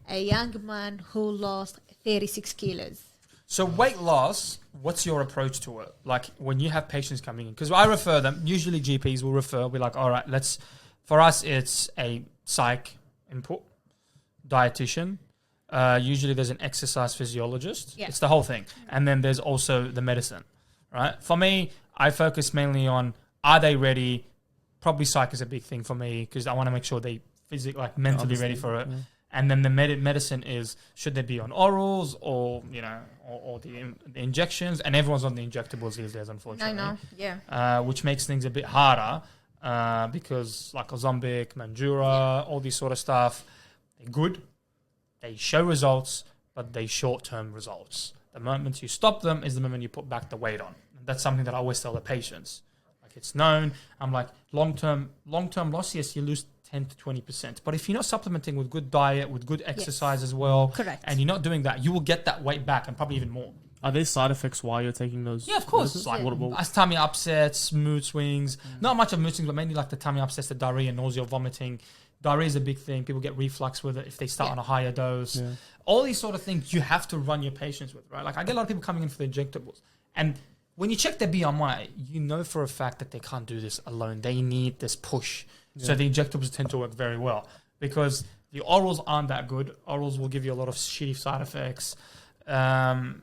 a young man who lost 36 kilos. So weight loss, what's your approach to it? Like when you have patients coming in, because I refer them, usually GPs will refer, we're like, all right, for us, it's a psych input, dietitian. Usually there's an exercise physiologist. Yeah. It's the whole thing. And then there's also the medicine, right? For me, I focus mainly on, are they ready? Probably psych is a big thing for me because I want to make sure they physically, like mentally ready for it. Yeah. And then the medicine is, should they be on orals or, or the injections? And everyone's on the injectables these days, unfortunately. I know, yeah. Which makes things a bit harder because like Ozempic, Manjura, all these sort of stuff, they're good. They show results, but they short-term results. The moment you stop them is the moment you put back the weight on. And that's something that I always tell the patients. Like it's known. I'm like, long-term loss, yes, you lose 10 to 20%. But if you're not supplementing with good diet, with good exercise as well, correct, and you're not doing that, you will get that weight back and probably even more. Are there side effects while you're taking those? Yeah, of course. It's like as tummy upsets, mood swings. Not much of mood swings, but mainly like the tummy upsets, the diarrhea, nausea, vomiting. Diarrhea is a big thing. People get reflux with it if they start on a higher dose. Yeah. All these sort of things you have to run your patients with, right? Like I get a lot of people coming in for the injectables. And when you check their BMI, you know for a fact that they can't do this alone. They need this push. Yeah. So the injectables tend to work very well because the orals aren't that good. Orals will give you a lot of shitty side effects. And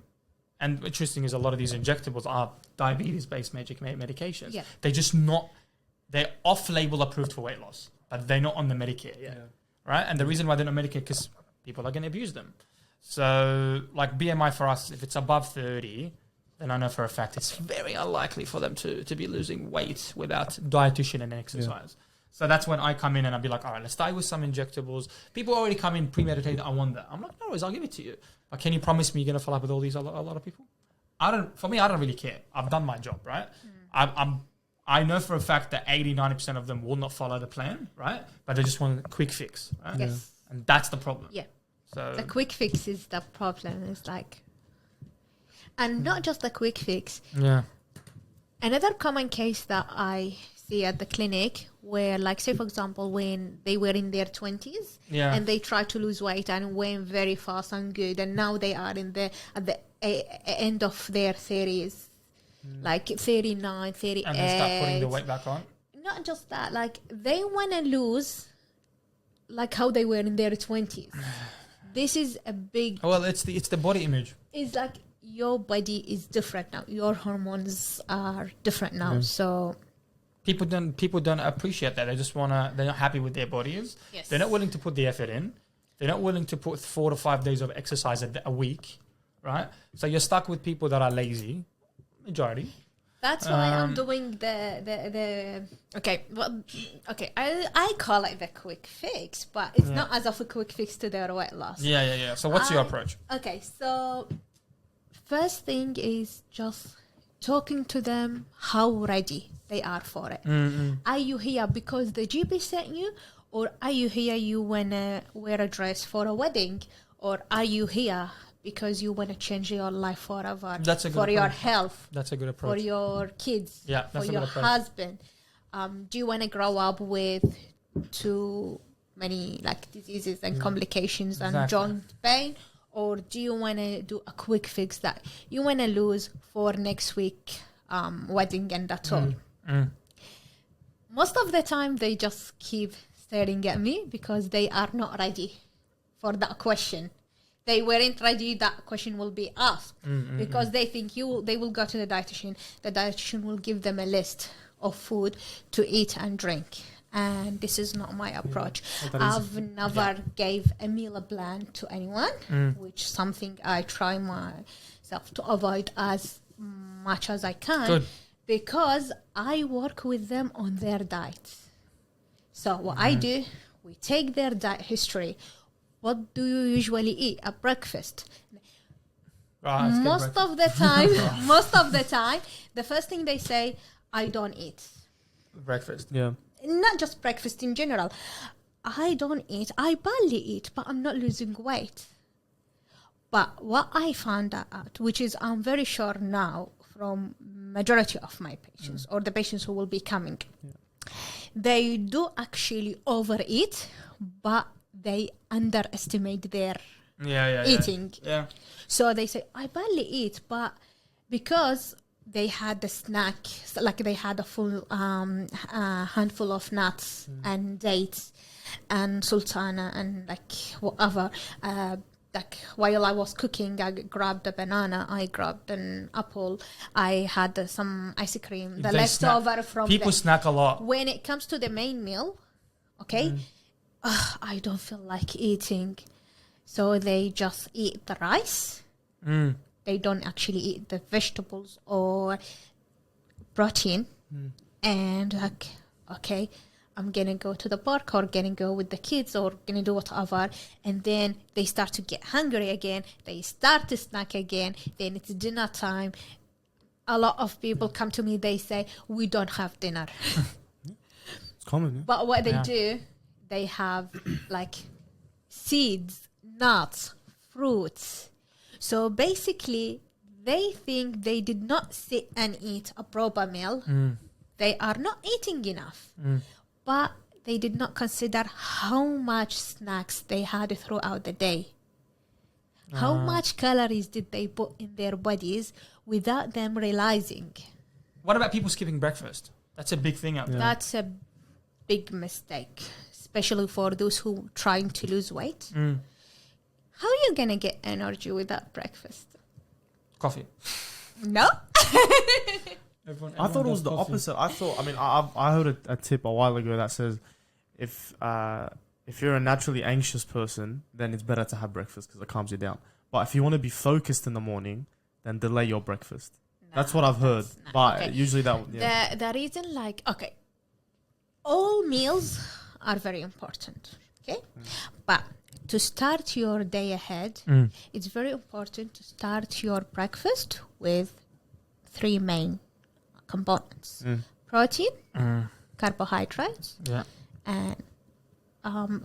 interesting is a lot of these injectables are diabetes-based medications. Yeah. They're off-label approved for weight loss, but they're not on the Medicare yet, right? And the reason why they're not Medicare because people are going to abuse them. So like BMI for us, if it's above 30, then I know for a fact it's very unlikely for them to be losing weight without dietitian and exercise. Yeah. So that's when I come in and I'll be like, all right, let's start with some injectables. People already come in premeditated, I want that. I'm like, no worries, I'll give it to you. But can you promise me you're going to follow up with all these a lot of people? For me, I don't really care. I've done my job, right? I know for a fact that 80-90% of them will not follow the plan, right? But they just want a quick fix, right? Yes. And that's the problem. Yeah. So the quick fix is the problem. It's like, and not just the quick fix. Yeah. Another common case that I see at the clinic where, like, say, for example, when they were in their 20s and they tried to lose weight and went very fast and good, and now they are at the end of their 30s, like 39, 38. And they start putting the weight back on? Not just that. Like, they want to lose like how they were in their 20s. This is a big... Well, it's the body image. It's like your body is different now. Your hormones are different now. So... People don't appreciate that. They just they're not happy with their bodies. Yes. They're not willing to put the effort in. They're not willing to put 4 to 5 days of exercise a week, right? So you're stuck with people that are lazy, majority. That's why I'm doing the okay. Well, okay. I call it the quick fix, but it's not as of a quick fix to their weight loss. Yeah. So what's your approach? Okay, so first thing is just talking to them how ready they are for it. Are you here because the GP sent you, or are you here you want to wear a dress for a wedding, or are you here because you want to change your life forever? That's a good for approach. Your health. That's a good approach. For your kids. Yeah, that's for your husband. Do you want to grow up with too many like diseases and complications and joint pain, or do you want to do a quick fix that you want to lose for next week wedding and that's all? Most of the time they just keep staring at me because they are not ready for that question. They weren't ready that question will be asked because they think they will go to the dietitian. The dietitian will give them a list of food to eat and drink. And this is not my approach. I've never gave a meal plan to anyone, which something I try myself to avoid as much as I can. Good. Because I work with them on their diets. So what I do, we take their diet history. What do you usually eat at breakfast? Most of the time, the first thing they say, I don't eat breakfast. Yeah. Not just breakfast in general. I don't eat. I barely eat, but I'm not losing weight. But what I found out, which is I'm very sure now from majority of my patients or the patients who will be coming, they do actually overeat, but they underestimate their eating. Yeah. So they say, I barely eat, but because they had the snack, like they had a full handful of nuts and dates and sultana and like whatever. Like while I was cooking, I grabbed a banana, I grabbed an apple, I had some ice cream, the leftover from people snack a lot. When it comes to the main meal, okay, I don't feel like eating. So they just eat the rice. They don't actually eat the vegetables or protein. And like, okay, I'm going to go to the park or going to go with the kids or going to do whatever. And then they start to get hungry again. They start to snack again. Then it's dinner time. A lot of people come to me, they say, we don't have dinner. It's common, yeah. But what they do, they have like seeds, nuts, fruits. So basically, they think they did not sit and eat a proper meal. They are not eating enough. But they did not consider how much snacks they had throughout the day. How much calories did they put in their bodies without them realizing? What about people skipping breakfast? That's a big thing out there. That's a big mistake, especially for those who trying to lose weight. How are you going to get energy without breakfast? Coffee. No? I thought it was the opposite. I heard a tip a while ago that says if you're a naturally anxious person, then it's better to have breakfast because it calms you down. But if you want to be focused in the morning, then delay your breakfast. That's what I've heard. But usually that... The reason, all meals are very important, okay? But to start your day ahead, it's very important to start your breakfast with 3 main components: protein, carbohydrates, and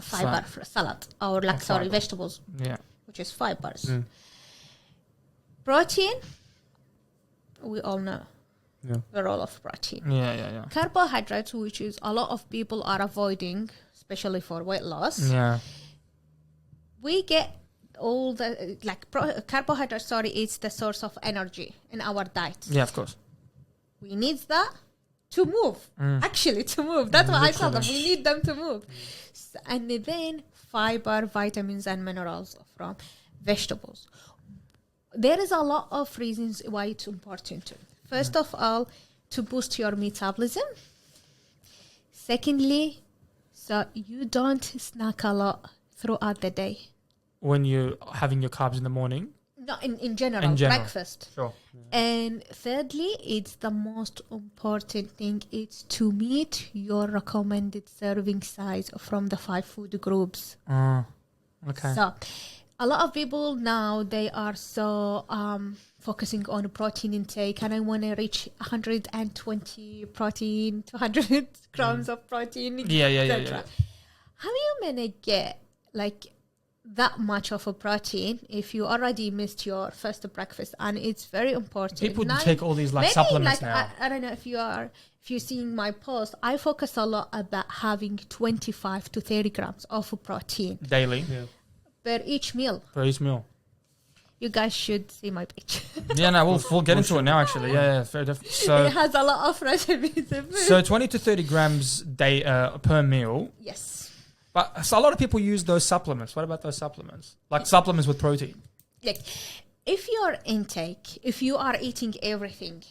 fiber for salad or vegetables, which is fibers. Protein, we all know the role of protein. Carbohydrates, which is a lot of people are avoiding, especially for weight loss. We get all the carbohydrates. It's the source of energy in our diet. Yeah, of course. We need that to move. Actually, to move. That's what I tell them. We need them to move. And then fiber, vitamins, and minerals from vegetables. There is a lot of reasons why it's important. First of all, to boost your metabolism. Secondly, so you don't snack a lot throughout the day. When you're having your carbs in the morning? No, in general, breakfast. Sure. And thirdly, it's the most important thing. It's to meet your recommended serving size from the 5 food groups. Okay. So, a lot of people now, they are so focusing on protein intake, and I want to reach 120 protein, 200 grams of protein, etc. How are you going to get that much of a protein if you already missed your first breakfast? And it's very important. People take all these supplements now. I don't know if you're seeing my post. I focus a lot about having 25 to 30 grams of protein daily per each meal. You guys should see my page. We'll get into it now. Actually, fair definitely. So it has a lot of recipes. So 20 to 30 grams per meal. Yes. But so a lot of people use those supplements. What about those supplements? Like supplements with protein? If if you are eating everything,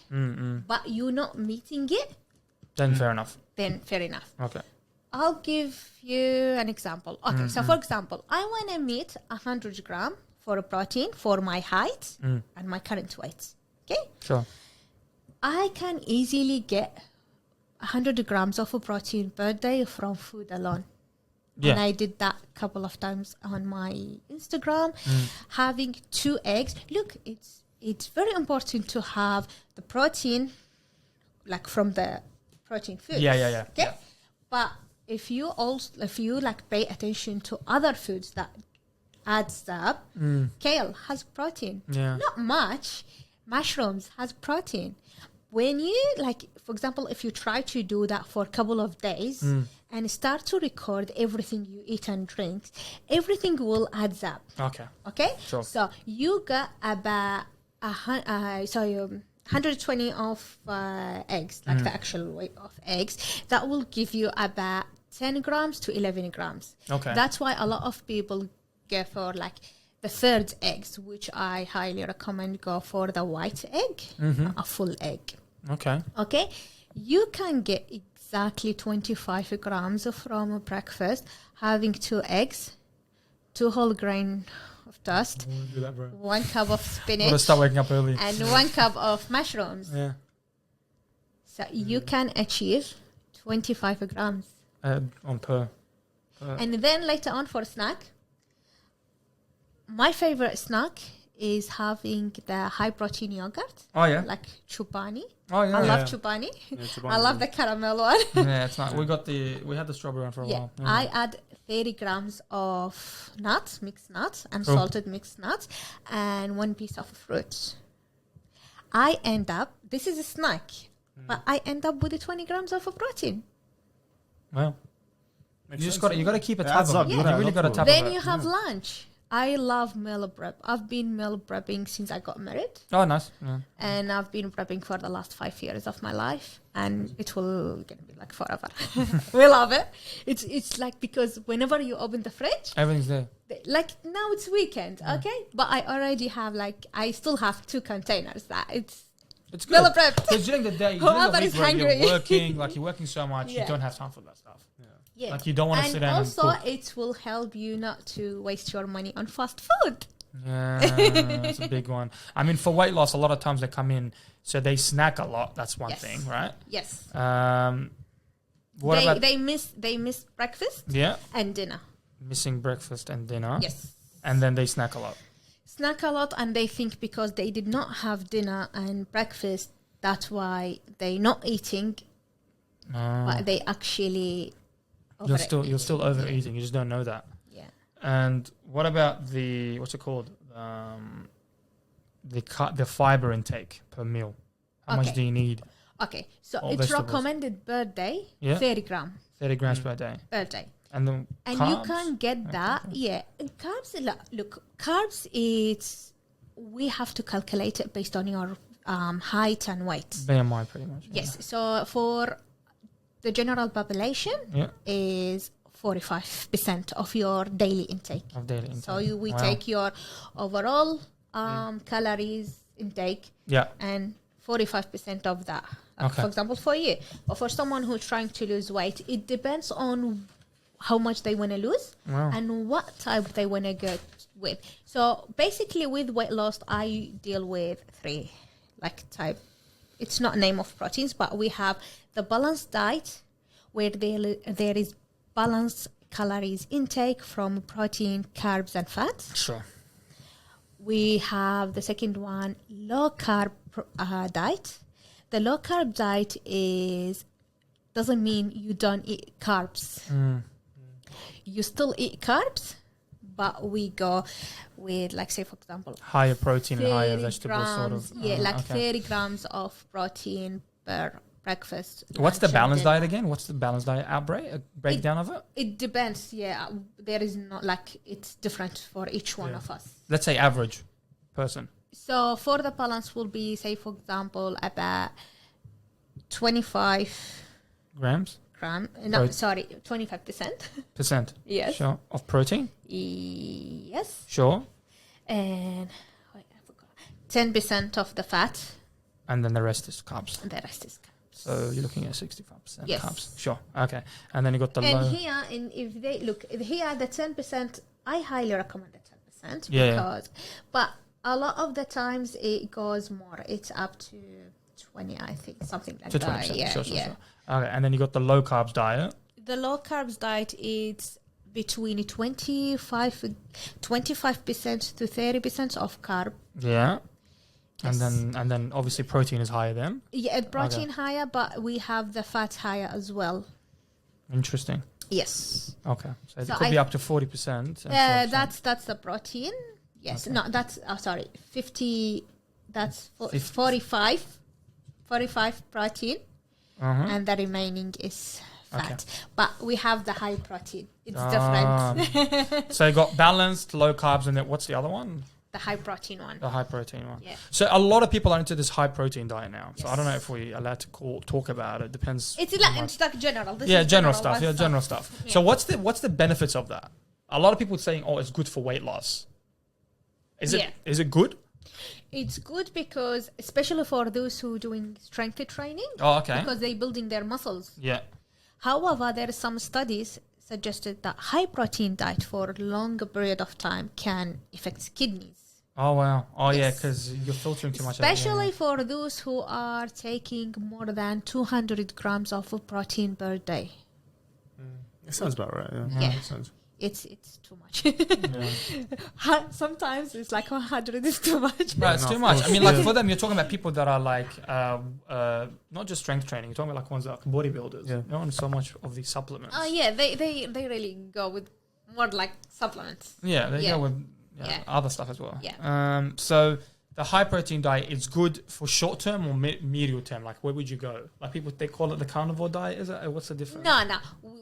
but you're not meeting it, then fair enough. Okay. I'll give you an example. Okay, so for example, I want to meet 100 grams for a protein for my height and my current weight. Okay? Sure. I can easily get 100 grams of protein per day from food alone. Yeah. And I did that a couple of times on my Instagram. Having 2 eggs. Look, it's very important to have the protein, from the protein food. Yeah. Okay? But if you like pay attention to other foods that adds up, kale has protein. Yeah. Not much. Mushrooms has protein. When you for example, if you try to do that for a couple of days and start to record everything you eat and drink, everything will add up. Okay. Sure. So you got about 120 of eggs, like the actual weight of eggs. That will give you about 10 grams to 11 grams. Okay. That's why a lot of people go for like the third eggs, which I highly recommend go for the white egg, a full egg. Okay. Okay. You can get exactly 25 grams from a breakfast, having 2 eggs, 2 whole grain of toast, Do that, bro. 1 cup of spinach, Gotta start waking up early. and 1 cup of mushrooms. Yeah. So you can achieve 25 grams. On per. And then later on for snack, my favorite snack is having the high protein yogurt. Oh yeah. Like chupani. Oh yeah. I yeah. love chupani. I love the caramel one. Yeah, it's not. We had the strawberry one for a while. Yeah. I add 30 grams of nuts, mixed nuts, and Cool. salted mixed nuts, and 1 piece of fruit. I end up, this is a snack, but I end up with 20 grams of protein. Well, Makes you just sense. got to keep a It tab adds of up, it. you You gotta really add got to up tap to it. of Then it. you have lunch. I love meal prep. I've been meal prepping since I got married, Oh, nice. Yeah. and I've been prepping for the last 5 years of my life, and it will gonna be like forever. We love it. It's like, because whenever you open the fridge, Everything's there. like now it's weekend, okay, but I already have I still have 2 containers that it's It's good. meal prep. Because during the day, Whoever during is the week where hungry. you're working so much, you Yeah. don't have time for that stuff. Yeah. Like you don't want to sit And down also and cook. it will help you not to waste your money on fast food. Yeah, it's a big one. I mean, for weight loss, a lot of times they come in, so they snack a lot. That's one Yes. thing, right? Yes. What about they miss breakfast and dinner. missing breakfast and dinner? Yes. And then they snack a lot. Snack a lot, and they think because they did not have dinner and breakfast, that's why they not eating, but they actually You're still overeating. You just don't know that. Yeah. And what about what's it called? The fiber intake per meal. How much Okay. do you need? Okay, so All it's vegetables. recommended per day, Yeah. 30 gram 30 grams per day. per day. And then And carbs? you can get that, And carbs, look, carbs, we have to calculate it based on your height and weight. BMI pretty much. Yes, so for the general population Yeah. is 45% of your daily intake. Of daily intake. So we Wow. take your overall calories intake Yeah. and 45% of that. Okay. For example, for you, or for someone who's trying to lose weight, it depends on how much they want to lose Wow. and what type they want to go with. So basically, with weight loss, I deal with 3 type. It's not name of proteins, but we have the balanced diet, where there is balanced calories intake from protein, carbs, and fats. Sure. We have the second one, low carb diet. The low carb diet doesn't mean you don't eat carbs. You still eat carbs, but we go with, say, for example, Higher protein and higher 30 vegetables, sort grams, of. okay. 30 grams of protein per breakfast. What's the lunch, and balanced dinner. diet again? What's the balanced diet a breakdown of it? It depends, There is not, it's different for each one of us. Let's say average person. So for the balance will be, say, for example, about 25 Grams? 25%. Percent. Yes. Sure. Of protein? Yes. Sure. And I forgot. 10% of the fat, And then the rest is carbs. and the rest is carbs. So you're looking at 65% Yes. carbs. Sure. Okay. And then you got the And low. here, if they look here, the 10%, I highly recommend the 10% Yeah, yeah. because, but a lot of the times it goes more. It's up to 20, I think, something like To that. 20%. Yeah, Sure. yeah. Okay. And then you got the low carbs diet. The low carbs diet is between 25% to 30% of carb. Yeah. Yes. And then obviously protein is higher then. Yeah, protein higher, but we have the fat higher as well. Interesting. Yes. Okay, so it So could be up to 40%. And 40%. That's the protein. Yes. Okay. No, that's 50. That's 50. 45 protein, and the remaining is fat. Okay. But we have the high protein. It's Ah. different. So you got balanced, low carbs, and then what's the other one? The high protein one. The high protein one. Yeah. So a lot of people are into this high protein diet now. So Yes. I don't know if we're allowed to talk about it. Depends. It's like general. This Yeah, is general stuff. Yeah, one general stuff. Yeah. So what's the benefits of that? A lot of people saying, "Oh, it's good for weight loss." Is Yeah. it good? It's good because, especially for those who are doing strength training, Oh, okay. because they're building their muscles. Yeah. However, there are some studies suggested that high protein diet for a longer period of time can affect kidneys. Oh wow. Oh yeah, Yes. because you're filtering too much. out, yeah. Especially for those who are taking more than 200 grams of protein per day. It sounds about right. Yeah. Yeah. Makes sense. It's too much. Yeah. Sometimes it's like 100 is too much. Right, it's No, too of much. course. I mean, like Yeah. for them, you're talking about people that are like, not just strength training. You're talking about like ones that are bodybuilders. Yeah. They're on so much of these supplements. Yeah, they really go with more like supplements. Yeah, they Yeah. go with Yeah. other stuff as well. Yeah. So the high protein diet is good for short term or medium term. Like, where would you go? Like people, they call it the carnivore diet. Is it? What's the difference? No,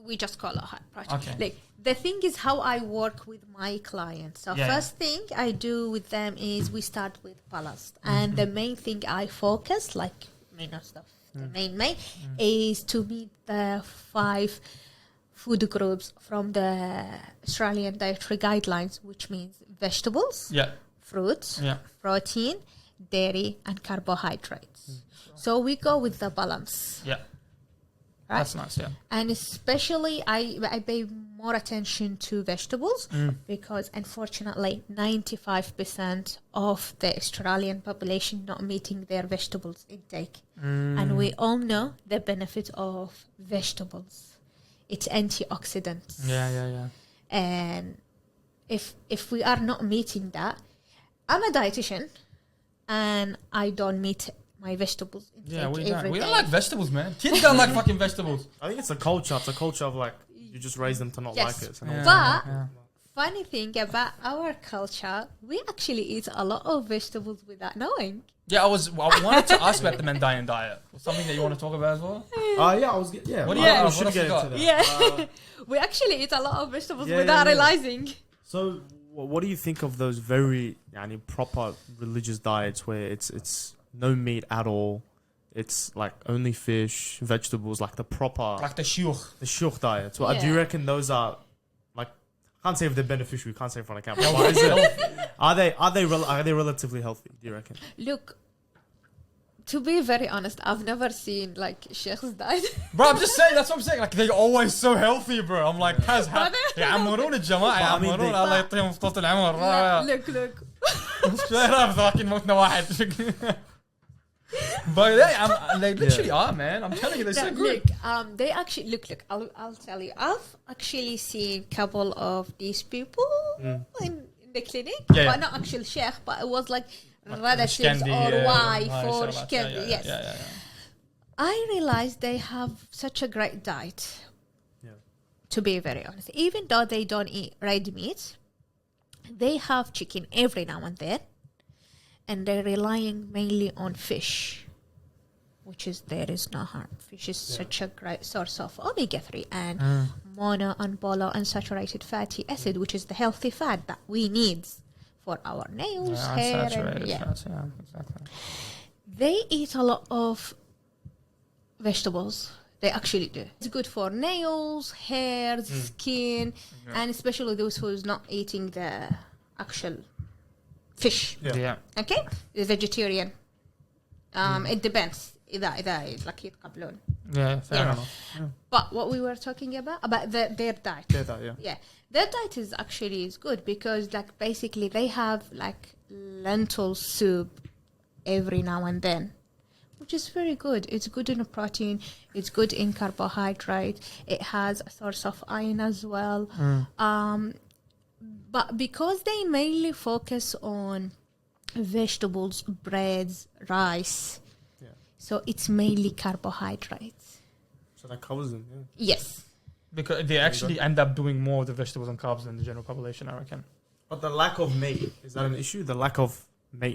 we just call it high protein. Okay. Like the thing is how I work with my clients. So Yeah. first thing I do with them is we start with ballast, and the main thing I focus, like stuff, the main is to meet the 5 food groups from the Australian dietary guidelines, which means vegetables, Yeah. fruits, Yeah. protein, dairy, and carbohydrates. So we go with the balance. Yeah. Right? That's nice. Yeah. And especially I pay more attention to vegetables because unfortunately 95% of the Australian population not meeting their vegetables intake. And we all know the benefit of vegetables. It's antioxidants. Yeah. And if we are not meeting that, I'm a dietitian and I don't meet my vegetables intake Yeah, we every don't. We don't day. like vegetables, man. Kids don't like fucking vegetables. I think it's a culture. It's a culture of like you just raise them to not Yes. like it. So Yeah. But funny thing about our culture, we actually eat a lot of vegetables without knowing. Yeah, I wanted to ask about the Mandayan diet. Something that you want to talk about as well? yeah, I was. Yeah, What do I you- what should else get you into got? that. Yeah, we actually eat a lot of vegetables Yeah, without yeah, yeah. realizing. So, what do you think of those very proper religious diets where it's no meat at all? It's like only fish, vegetables, like the proper Like the shiur. the shuk diet. So, do you Yeah. reckon those are like? I can't say if they're beneficial. Can't say in front of camera. But is it, are they relatively healthy? Do you reckon? Look, to be very honest, I've never seen like sheikhs diet. Bro, I'm just saying, that's what I'm saying. Like, they're always so healthy, bro. I'm like, Kaz, يعمرون الجماعة I mean, يعمرون they- الله يعطيهم طول العمر. Look. Straight up, fucking موتنا واحد. But they literally are, man. I'm telling you, they're so good. Look, they actually look. I'll tell you. I've actually seen a couple of these people in the clinic, Yeah. but not actual sheikh, but it was like relatives Shkendi, or wife Hi, or Shabbat. shkendi. Yes, Yeah. I realized they have such a great diet. Yeah. To be very honest, even though they don't eat red meat, they have chicken every now and then, and they're relying mainly on fish, which is there is no harm. Fish is such a great source of omega-3 and mono and polyunsaturated fatty acid, which is the healthy fat that we need for our nails, hair, and Unsaturated fats, yeah, exactly. they eat a lot of vegetables. They actually do. It's good for nails, hair, skin, and especially those who's not eating the actual fish. Yeah. Okay, the vegetarian. It depends. إذا like يتقبلون. Yeah, fair Yeah. enough. But what we were talking about their diet. Yeah, their diet is good because like basically they have like lentil soup every now and then, which is very good. It's good in protein. It's good in carbohydrate. It has a source of iron as well. But because they mainly focus on vegetables, breads, rice, so it's mainly carbohydrates. So that covers them. Yes. Because they actually end up doing more of the vegetables and carbs than the general population, I reckon. But the lack of meat, is that an issue? The lack of meat.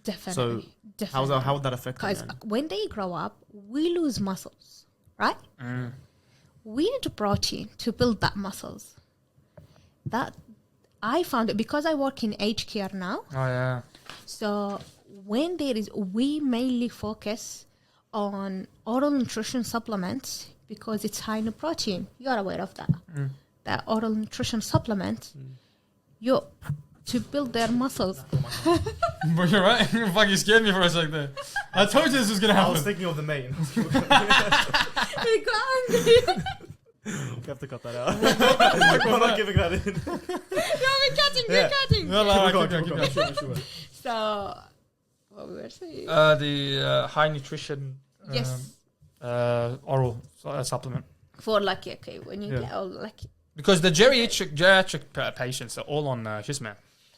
Definitely. So how would that affect them? Because when they grow up, we lose muscles, right? We need protein to build that muscles. That I found it because I work in aged care now. Oh yeah. So when we mainly focus on oral nutrition supplements because it's high in protein. You are aware of that. That oral nutrition supplement, to build their muscles. But you're right. You scared me for a second there. I told you this was gonna happen. I was thinking of the main. We have to cut that out. We're not giving that in. No, we're cutting. No, keep going. So, what we were saying? The high nutrition Yes. oral supplement. For when you get all Because the geriatric patients are all on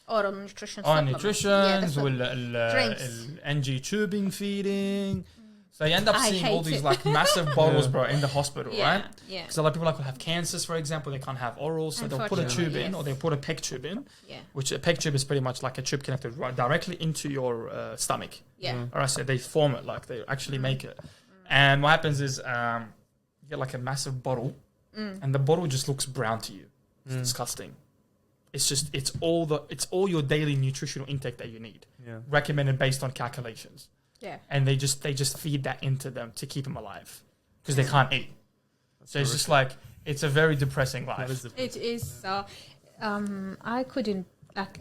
oral nutrition on supplements. nutrition, Drinks. NG tubing feeding. So you end up I seeing all hate these it. like massive bottles, bro, in the hospital, right? Yeah. Because a lot of people have cancers, for example, they can't have oral, so they'll put a tube in, or they'll put a peg tube in. Yeah. Which a peg tube is pretty much like a tube connected right directly into your stomach. Yeah. All right, so they form it, like they actually make it. And what happens is you get like a massive bottle, and the bottle just looks brown to you. It's disgusting. It's all your daily nutritional intake that you need. Yeah. Recommended based on calculations. Yeah. And they just feed that into them to keep them alive because they can't eat. So it's just like it's a very depressing life. It is. I couldn't.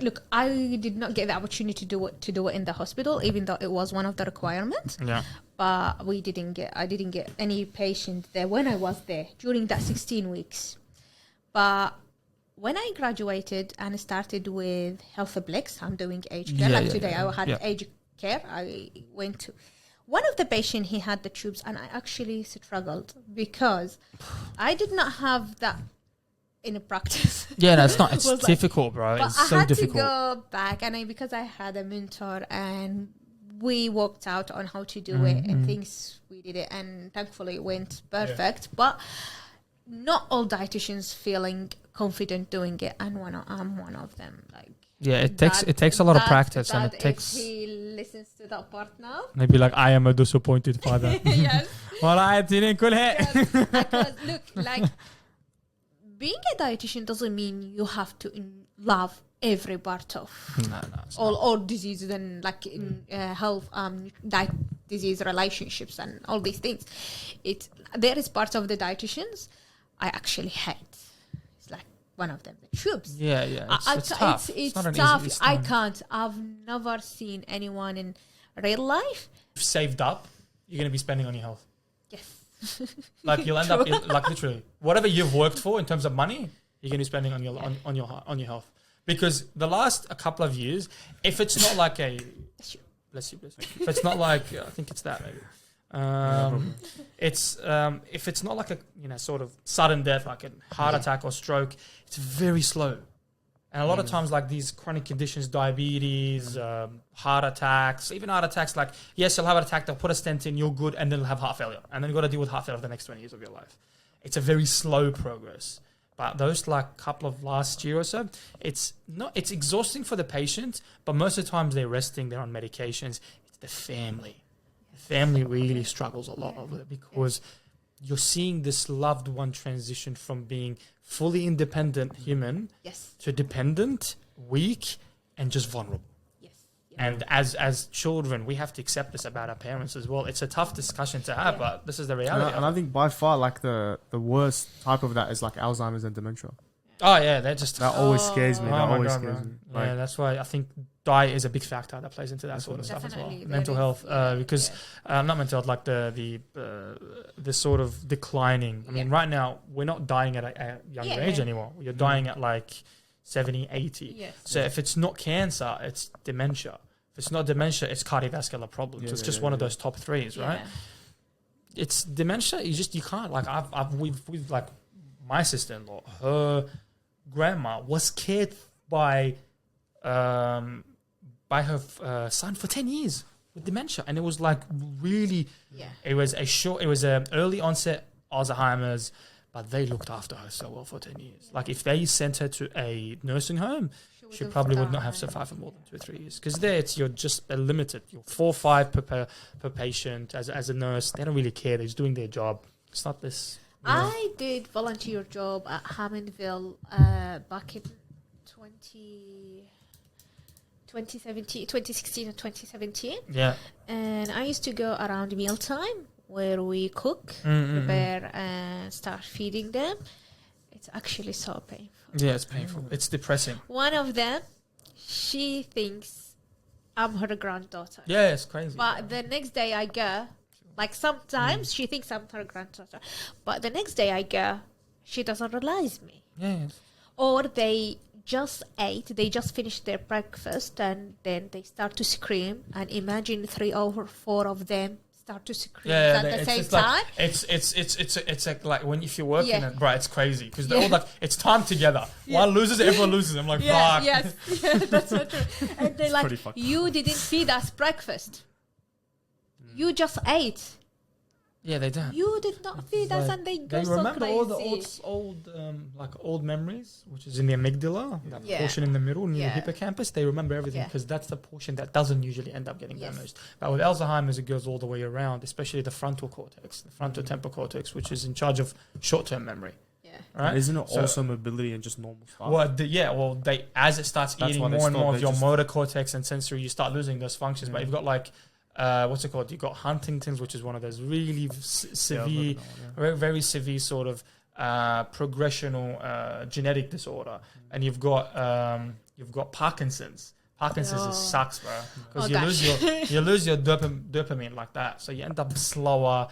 Look, I did not get the opportunity to do it in the hospital, even though it was one of the requirements. Yeah. But I didn't get any patient there when I was there during that 16 weeks. But when I graduated and started with Healthplex, I'm doing aged care. Today I had aged care. I went to one of the patients, he had the tubes, and I actually struggled because I did not have that in a practice. Yeah, no, it's not. It's Was like- difficult, bro. But It's I so had difficult. to go back, and because I had a mentor, and we worked out on how to do it, and things we did it, and thankfully it went perfect. But not all dietitians feeling confident doing it, and I'm one of them. Yeah, it takes a lot of practice, and it if takes. he listens to that part now. Maybe like I am a disappointed father. Yes. Yes. Because look, like being a dietitian doesn't mean you have to love every part of all diseases and like in health, disease relationships and all these things. There is parts of the dietitians I actually hate. It's like one of them, the tubes. Yeah. It's tough. It's not an tough. easy I stone. can't. I've never seen anyone in real life. If you've saved up, you're gonna be spending on your health. Yes. Like you'll end up like literally whatever you've worked for in terms of money, you're gonna be spending on your health. Because the last a couple of years, if it's not like a bless you. If it's not like I think it's that maybe. It's if it's not like a sort of sudden death like a heart attack or stroke, it's very slow. And a lot of times like these chronic conditions, diabetes, heart attacks, even heart attacks, like yes, you'll have an attack, they'll put a stent in, you're good, and then you'll have heart failure. And then you've got to deal with heart failure for the next 20 years of your life. It's a very slow progress. But those like couple of last year or so, it's exhausting for the patient, but most of the times they're resting, they're on medications. It's the family. The family really struggles a lot with it because you're seeing this loved one transition from being fully independent human to dependent, weak, and just vulnerable. And as children, we have to accept this about our parents as well. It's a tough discussion to have, but this is the reality. And I think by far, like the worst type of that is like Alzheimer's and dementia. Oh yeah, they're just that always scares me. Oh That my always God, scares bro. me. Yeah, that's why I think diet is a big factor that plays into that sort of stuff as well. Mental health, because not mental health, like the sort of declining. I mean, right now we're not dying at a younger age anymore. You're dying at like 70, 80. So if it's not cancer, it's dementia. If it's not dementia, it's cardiovascular problems. It's just one of those top threes, right? It's dementia. You can't like we've like my sister-in-law, her grandma was cared by her son for 10 years with dementia, and it was like really it was an early onset Alzheimer's, but they looked after her so well for 10 years. Like if they sent her to a nursing home, she probably would not have survived for more than 2 or 3 years. Because there, you're just limited. You're 4 or 5 per patient. As a nurse, they don't really care. They're just doing their job. It's not this. I did volunteer job at Hammondville back in 2016 and 2017. Yeah. And I used to go around mealtime where we cook, prepare, and start feeding them. It's actually so painful. Yeah, it's painful. It's depressing. One of them, she thinks I'm her granddaughter. Yeah, it's crazy. But the next day I go, like sometimes she thinks I'm her granddaughter. But the next day I go, she doesn't realize me. Yeah. Or they just ate, they just finished their breakfast and then they start to scream. And imagine 3 or 4 of them start to scream at the same time. It's like when if you're working Yeah. at right, it's crazy because they're all like it's time together. One loses, everyone loses. I'm like, fuck. Yes, that's so true. And they're like, pretty fucked. you didn't feed us breakfast. You just ate. Yeah, they don't. You did not feed us, and they go They so remember crazy. all the old memories, which is in the amygdala, that portion in the middle near the hippocampus. They remember everything because that's the portion that doesn't usually end up getting damaged. But with Alzheimer's, it goes all the way around, especially the frontal cortex, the frontotemporal cortex, which is in charge of short-term memory. Right? Isn't it also mobility and just normal stuff? Well, they as it starts That's eating why they more and stop. more of They your just- motor cortex and sensory, you start losing those functions. But you've got like, what's it called? You've got Huntington's, which is one of those really severe, very, very severe sort of progressional genetic disorder. And you've got Parkinson's. Parkinson's sucks, bro, because you lose your dopamine like that, so you end up slower,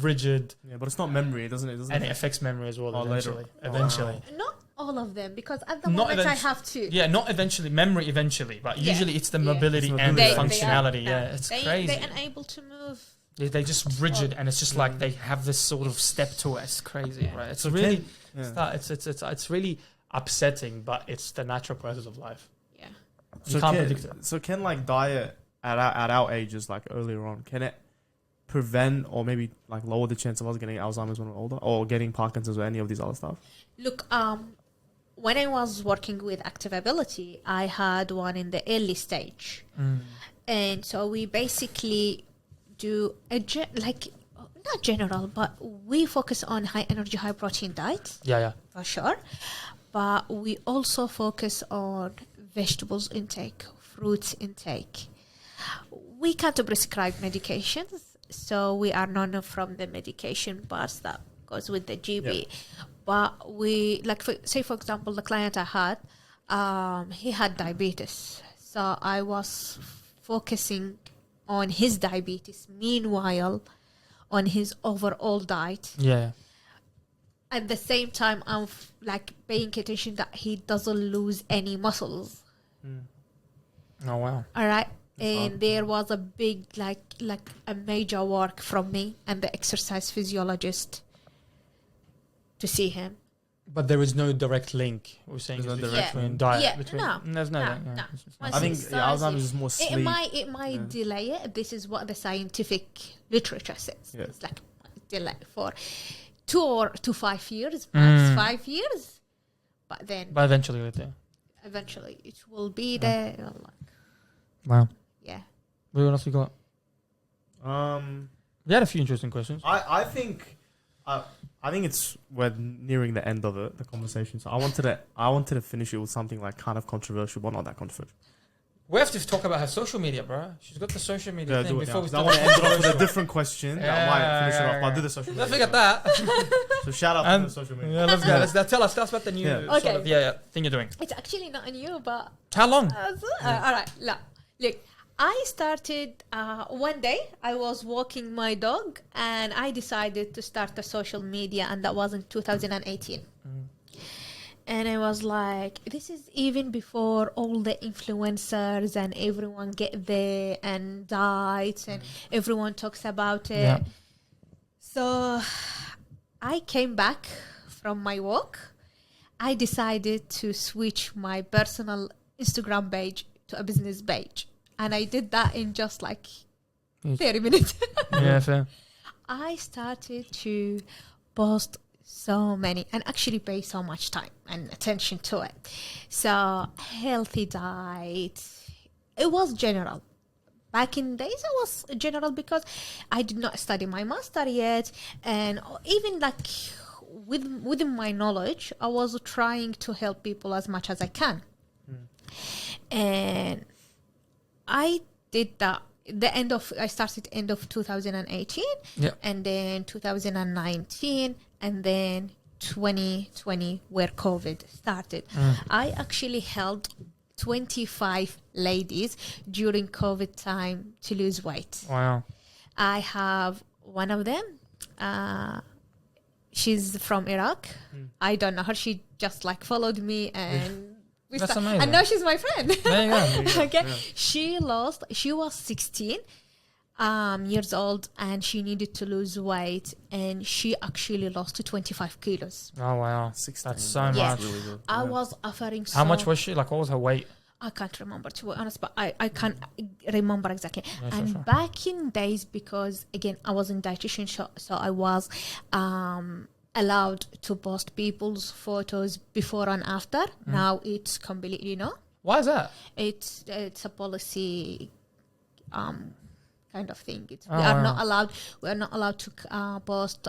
rigid. Yeah, but it's not memory, doesn't it? And it affects memory as well. Later. Eventually. Not all of them, because at the Not moment I eventu- have to. Yeah, not eventually. Memory eventually, but usually it's the mobility It's and mobility. the functionality. It's crazy. They're unable to move. They're just rigid, and it's just like they have this sort of step to it. It's crazy, right? It's really, it's really upsetting, but it's the natural process of life. Yeah. You can't predict it. So can like diet at our ages, like earlier on, can it prevent or maybe like lower the chance of us getting Alzheimer's when we're older, or getting Parkinson's or any of these other stuff? Look, when I was working with Active Ability, I had one in the early stage. And so we basically do not general, but we focus on high energy, high protein diet. Yeah. For sure. But we also focus on vegetables intake, fruits intake. We can't prescribe medications, so we are none from the medication parts that goes with the GB. But we, for example, the client I had, he had diabetes. So I was focusing on his diabetes, meanwhile, on his overall diet. Yeah. At the same time, I'm paying attention that he doesn't lose any muscles. Oh wow. All right. And there was a big, a major work from me and the exercise physiologist to see him. But there is no direct link. We're saying There's no direct direct between link. diet. Yeah, Between, no, there's no. no, link, yeah. no. I think Alzheimer's is more sleep. It might delay it. This is what the scientific literature says. Yeah. It's like delay for 2 to 5 years, max 5 years. But then But eventually, we're there. eventually it will be there. Wow. Yeah. What else we got? We had a few interesting questions. I think we're nearing the end of it, the conversation. So I wanted to finish it with something like kind of controversial, but not that controversial. We have to talk about her social media, bro. She's got the social media thing before we I start. want to end it off with a different question. That might finish it off. But I'll do the social media. Don't forget that. So shout out to the social media. Yeah, let's go. Tell us about the new Okay. thing you're doing. It's actually not new, but How long? all right. Look, I started one day. I was walking my dog, and I decided to start a social media, and that was in 2018. And I was like, this is even before all the influencers and everyone get there and diets and everyone talks about it. Yeah. So I came back from my walk. I decided to switch my personal Instagram page to a business page. And I did that in just 30 minutes. Yeah, fair. I started to post so many and actually pay so much time and attention to it. So healthy diet, it was general. Back in days, it was general because I did not study my master yet, and even like within my knowledge, I was trying to help people as much as I can. And I did that. I started end of 2018, and then 2019, and then 2020, where COVID started. I actually helped 25 ladies during COVID time to lose weight. Wow. I have one of them. She's from Iraq. I don't know her. She just like followed me and That's amazing. and now she's my friend. There you go. Okay. She was 16 years old and she needed to lose weight and she actually lost 25 kilos. Oh, wow. 16. That's so Yeah. much. Really good. I was offering How much was she? Like, what was her weight? I can't remember, to be honest, but I can't remember exactly. Yeah, and sure. back in days, because again, I was in dietitian, so I was allowed to post people's photos before and after. Now it's completely no. Why is that? It's a policy kind of thing. Oh, we are wow. not allowed. We are not allowed to post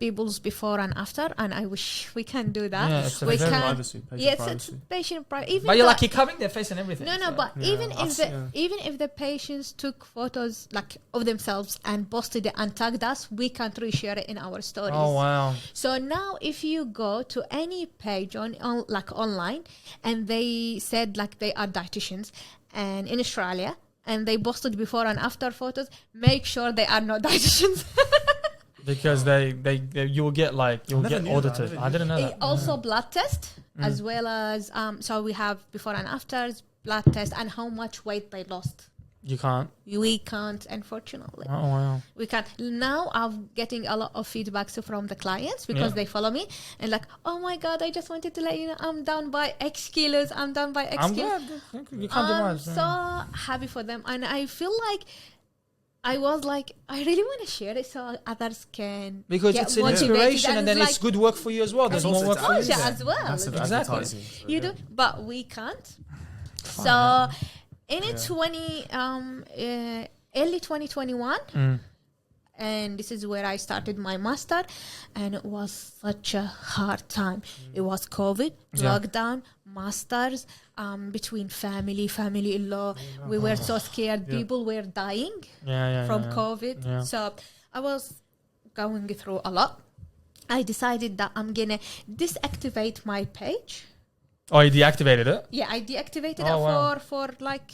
people's before and after. And I wish we can do that. Yeah, it's a we very can. privacy, patient Yes, privacy. it's patient privacy. But you're like, you're covering their face and everything. No, so. but Yeah, even I've if seen- even if the patients took photos like of themselves and posted it and tagged us, we can't reshare it in our stories. Oh, wow. So now, if you go to any page on like online, and they said like they are dietitians, and in Australia, and they posted before and after photos, make sure they are not dietitians. Because they you will get like, you'll never get knew that. audited. I didn't know that. Also blood test, as well as so we have before and afters, blood test, and how much weight they lost. You can't. We can't, unfortunately. Oh, wow. We can't. Now I'm getting a lot of feedbacks from the clients because Yeah. they follow me and like, oh my God, I just wanted to let you know I'm down by X kilos. I'm down by X I'm kilos. glad. You can't do I'm much. so happy for them. And I feel like I was like, I really want to share it so others can Because get it's an motivated, inspiration and then like, it's good work for you as well. There's And more also work it's for you. exposure Yeah. as well. Massive Exactly. advertising. So, You yeah. do, but we can't. Fine, So yeah. in early 2021, and this is where I started my master, and it was such a hard time. It was COVID, Yeah. lockdown, masters, between family-in-law. We were so scared. Yeah. People were dying Yeah. from yeah. COVID. Yeah. So I was going through a lot. I decided that I'm gonna deactivate my page. Oh, you deactivated it? Yeah, I deactivated Oh, it wow. for like,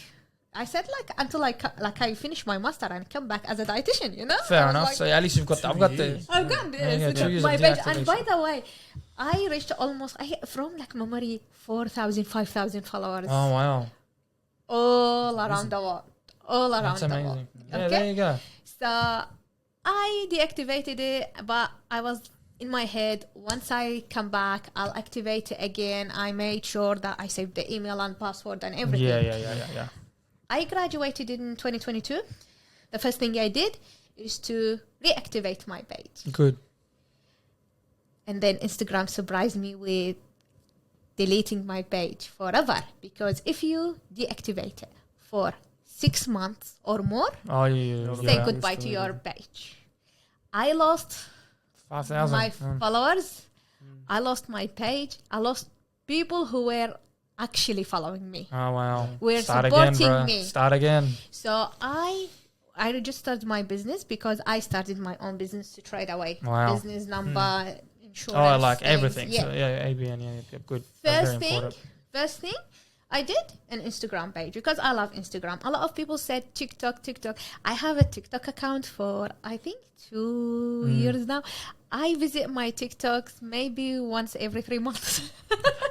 I said like until I finish my master and come back as a dietitian, you know. I Fair was enough. like, So at least you've got. 2 I've got the. years. I've got this. Yeah, 2 years my of page, and by deactivation. the way, I reached almost from like memory 4,000, 5,000 followers Oh, wow. all around the world, all around That's the world. amazing. Yeah, Okay. there you go. So I deactivated it, but I was in my head, once I come back, I'll activate it again. I made sure that I saved the email and password and everything. Yeah. I graduated in 2022. The first thing I did is to reactivate my page. Good. And then Instagram surprised me with deleting my page forever. Because if you deactivate it for 6 months or more, Oh, you say yeah. goodbye to your page. I lost 5,000. my followers. I lost my page. I lost people who were actually following me. Oh, wow. Were Start supporting again, bro. me. Start again. So I registered my business because I started my own business to trade away. Wow. Business number, insurance. Oh, like things. everything. Yeah. So, yeah, ABN, yeah, good. That's First very thing, important. first thing I did an Instagram page because I love Instagram. A lot of people said TikTok. I have a TikTok account for I think 2 years now. I visit my TikToks maybe once every 3 months.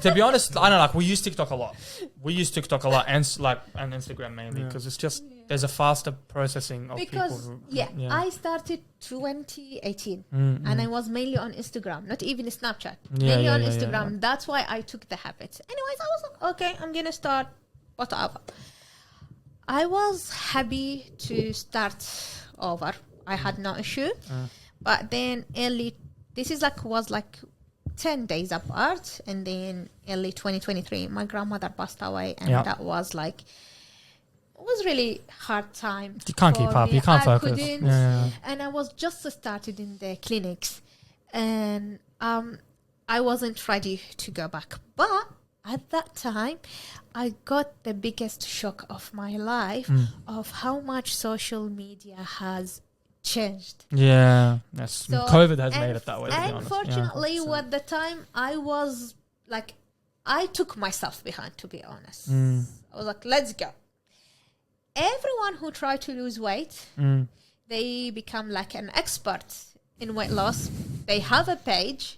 To be honest, I don't know, like we use TikTok a lot. We use TikTok a lot and and Instagram mainly because it's just there's a faster processing of Because people. Who, I started 2018 Mm, and I was mainly on Instagram, not even Snapchat. Yeah, Mainly yeah, on yeah, Instagram. yeah. That's why I took the habit. Anyways, I was like, okay, I'm gonna start whatever. I was happy to start over. I had no issue. But then was like 10 days apart, and then early 2023 my grandmother passed away, and that was like, it was really hard time. You can't keep up. me. You can't I focus. couldn't, and I was just started in the clinics, and I wasn't ready to go back. But at that time, I got the biggest shock of my life of how much social media has changed. Yeah, yes. So, COVID has made it that way. To be honest. Unfortunately, at the time, I was like, I took myself behind, to be honest. I was like, let's go. Everyone who tried to lose weight, they become like an expert in weight loss. They have a page.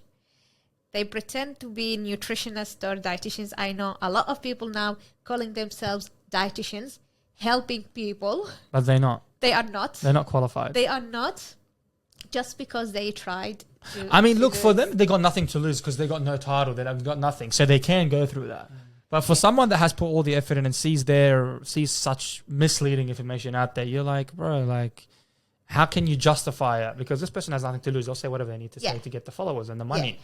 They pretend to be nutritionists or dietitians. I know a lot of people now calling themselves dietitians, helping people. But they're not. They are not. They're not qualified. They are not, just because they tried to... I mean, look, for them, they got nothing to lose because they got no title. They've got nothing. So they can go through that. But for someone that has put all the effort in and sees such misleading information out there, you're like, bro, like, how can you justify it? Because this person has nothing to lose. They'll say whatever they need to say to get the followers and the money.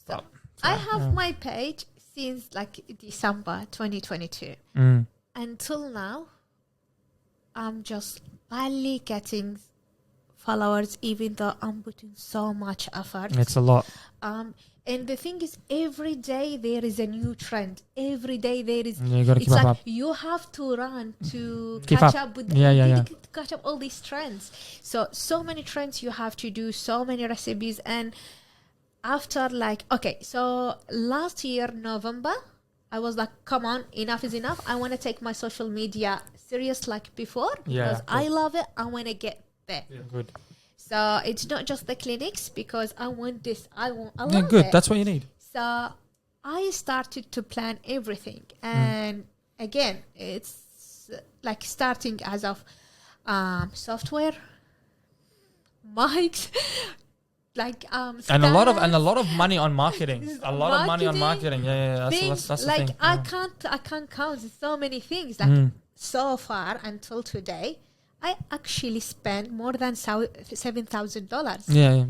So I have my page since like December 2022. Until now, I'm just barely getting followers, even though I'm putting so much effort. It's a lot. And the thing is, every day there is a new trend. Every day there is. You got to keep up. You have to run to keep catch up. up with. Catch up all these trends. So many trends you have to do. So many recipes. And after so last year November, I was like, come on, enough is enough. I want to take my social media serious like before, because I love it. I want to get there. Yeah, good. So it's not just the clinics, because I want this. I love good. it. That's what you need. So I started to plan everything. And again, it's like starting as of software, mics, and a lot of money on marketing. A lot of money on marketing. Yeah. That's the thing. I can't count so many things. So far until today, I actually spent more than $7,000. Yeah.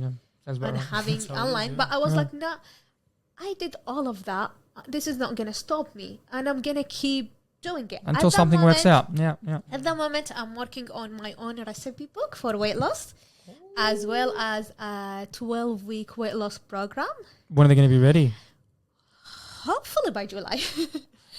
On having online. But I was like, no, I did all of that. This is not gonna stop me, and I'm gonna keep doing it until something works out. Yeah. At the moment, I'm working on my own recipe book for weight loss, as well as a 12-week weight loss program. When are they going to be ready? Hopefully by July.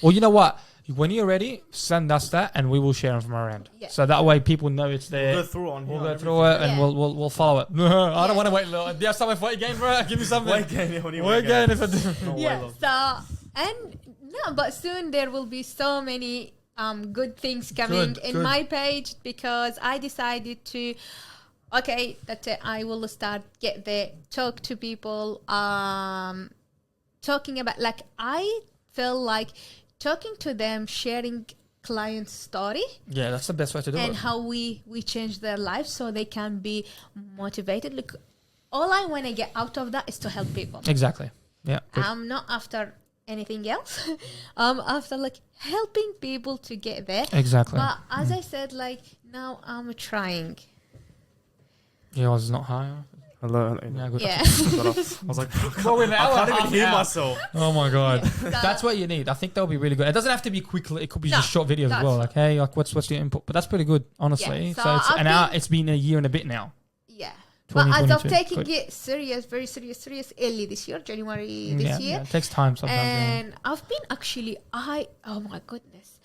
Well, you know what? When you're ready, send us that, and we will share them from our end. Yeah. So that way, people know it's there. We'll go through it. We'll go through it, and we'll follow it. I don't want to wait. Do you have something for weight gain, bro? Give me something. Weight gain. Weight gain if I do. Yeah. But soon there will be so many good things coming in my page, because I decided to. Okay, I will get there, talk to people, talking about, I feel like talking to them, sharing client story. Yeah, that's the best way to do it. And how we change their lives so they can be motivated. Look, all I want to get out of that is to help people. Exactly. Yeah. Good. I'm not after anything else. I'm after helping people to get there. Exactly. But as I said, now I'm trying. Yours is not high. Hello. Yeah, good. Yeah. I was like, I can't even hear myself. Oh my god, that's what you need. I think that'll be really good. It doesn't have to be quick. It could be just short videos as well. Like, hey, what's your input? But that's pretty good, honestly. Yeah, so it's been a year and a bit now. Yeah. But as of taking it serious, very serious early this year, January this year. Yeah, it takes time sometimes. And I've been oh my goodness.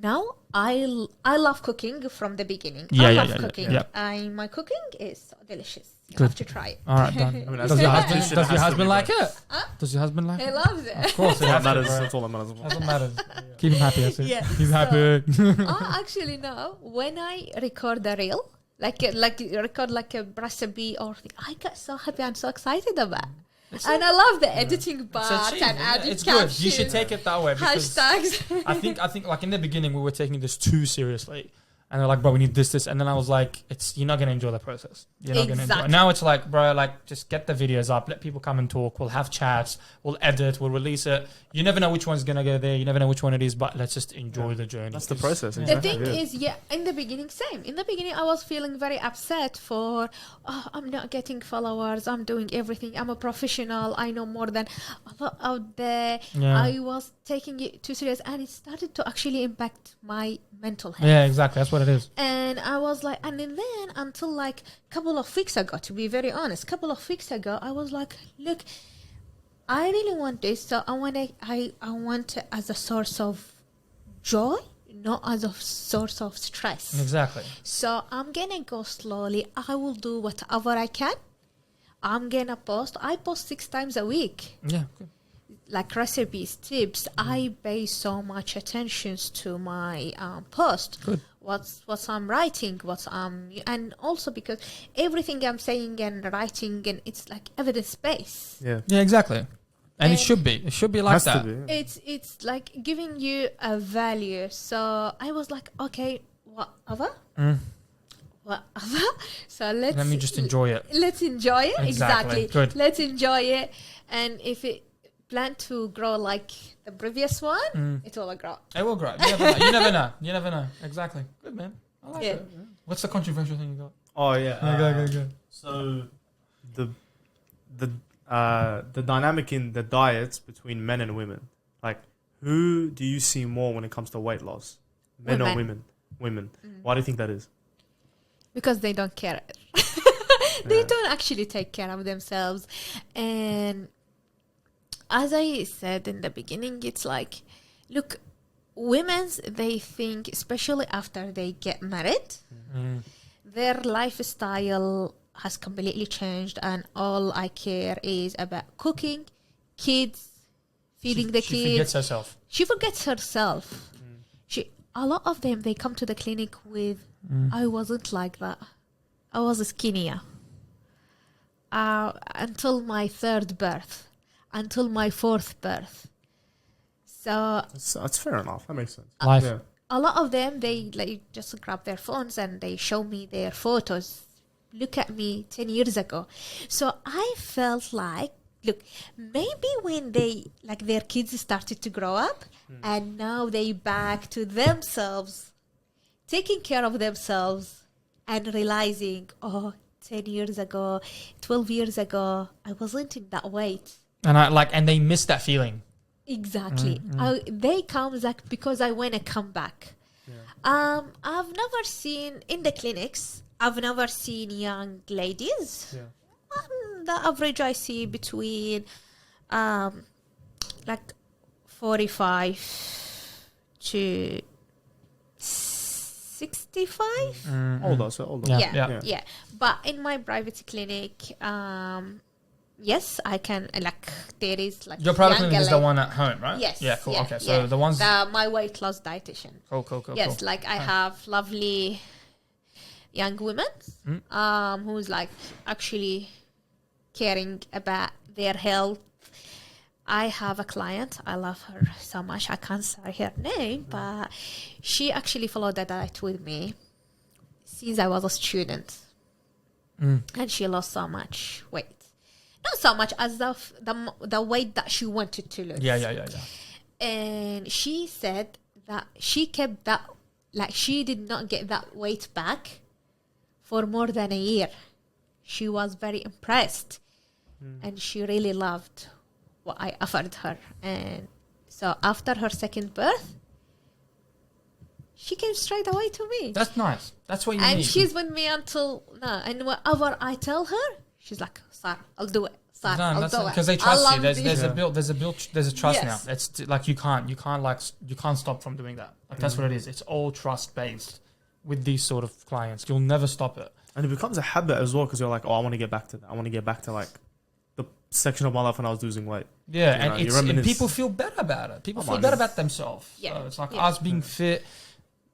Now I love cooking from the beginning. I love cooking. And my cooking is so delicious. You have to try it. All right, done. Does your husband like it? Huh? Does your husband like it? He loves it. Of course. That's all that matters. That's what matters. Keep him happy. That's it. Yeah. Keep him happy. I actually know when I record a reel, record a recipe or thing, I get so happy. I'm so excited about it. And I love the editing part and adding it's captions. good. You should take it that way. Hashtags. I think like in the beginning we were taking this too seriously. And they're like, bro, we need this. And then I was like, you're not going to enjoy the process. You're not going to enjoy it. Exactly. Now it's like, bro, like, just get the videos up. Let people come and talk. We'll have chats. We'll edit. We'll release it. You never know which one's going to go there. You never know which one it is. But let's just enjoy the journey. That's the process. The Exactly. thing is, in the beginning, same. In the beginning, I was feeling very upset for, I'm not getting followers. I'm doing everything. I'm a professional. I know more than a lot out there. Yeah. I was taking it too serious, and it started to actually impact my mental health. Yeah, exactly. That's what it is. And I was like, and then until like a couple of weeks ago, to be very honest, I was like, look, I really want this, so I want it as a source of joy, not as a source of stress. Exactly. So I'm gonna go slowly. I will do whatever I can. I'm gonna post. I post 6 times a week. Yeah. Good. Like recipes, tips. I pay so much attention to my post. Good. What's I'm writing, and also because everything I'm saying and writing, and it's like evidence based. Yeah. Yeah, exactly. And it should be. It should be like Has that. to be. Yeah. It's like giving you a value. So I was like, okay, whatever. So Let me just enjoy it. Let's enjoy it. Exactly. Good. Let's enjoy it. And if it plan to grow like the previous one, it will grow. It will grow. You never know. You never know. You never know. Exactly. Good, man. I like Yeah. it. What's the controversial thing you got? Oh yeah. Go. So the dynamic in the diets between men and women, like who do you see more when it comes to weight loss, men or women? Women. Why do you think that is? Because they don't care. They don't actually take care of themselves. And as I said in the beginning, it's like, look, they think, especially after they get married, their lifestyle has completely changed, and all I care is about cooking, kids, feeding the She kids. forgets herself. She forgets herself. A lot of them, they come to the clinic with, I wasn't like that. I was skinnier. Until my 3rd birth. Until my 4th birth. So That's fair enough. That makes sense. Life. Yeah. a lot of them, they like just grab their phones and they show me their photos. Look at me 10 years ago. So I felt like, look, maybe when their kids started to grow up and now they back to themselves, taking care of themselves and realizing, 10 years ago, 12 years ago, I wasn't in that weight. And they miss that feeling. Exactly. They come back because I want to come back. Yeah. I've never seen in the clinics, I've never seen young ladies. Yeah. The average I see between like 45 to 65. Older. Yeah. Yeah. But in my private clinic, yes, I can, there is Your private clinic younger is the one at home, right? Yes. Yeah, cool. Yeah, Okay, so the ones... my weight loss dietitian. Cool. Yes, I have lovely young women who's actually caring about their health. I have a client, I love her so much, I can't say her name, but she actually followed the diet with me since I was a student. And she lost so much weight. Not so much as the weight that she wanted to lose. Yeah. And she said that she kept that, she did not get that weight back for more than a year. She was very impressed and she really loved what I offered her. And so after her 2nd birth, she came straight away to me. That's nice. That's what you need. And she's with me until now. And whatever I tell her, she's like, Sarah, I'll do it. I'll do it. Because they trust you. There's you. a trust Yes. now. It's you can't stop from doing that. That's what it is. It's all trust based with these sort of clients. You'll never stop it. And it becomes a habit as well because you're like, I want to get back to that. I want to get back to the section of my life when I was losing weight. Yeah, You know, and people feel better about it. People feel better about themselves. Yeah. So it's like us being fit.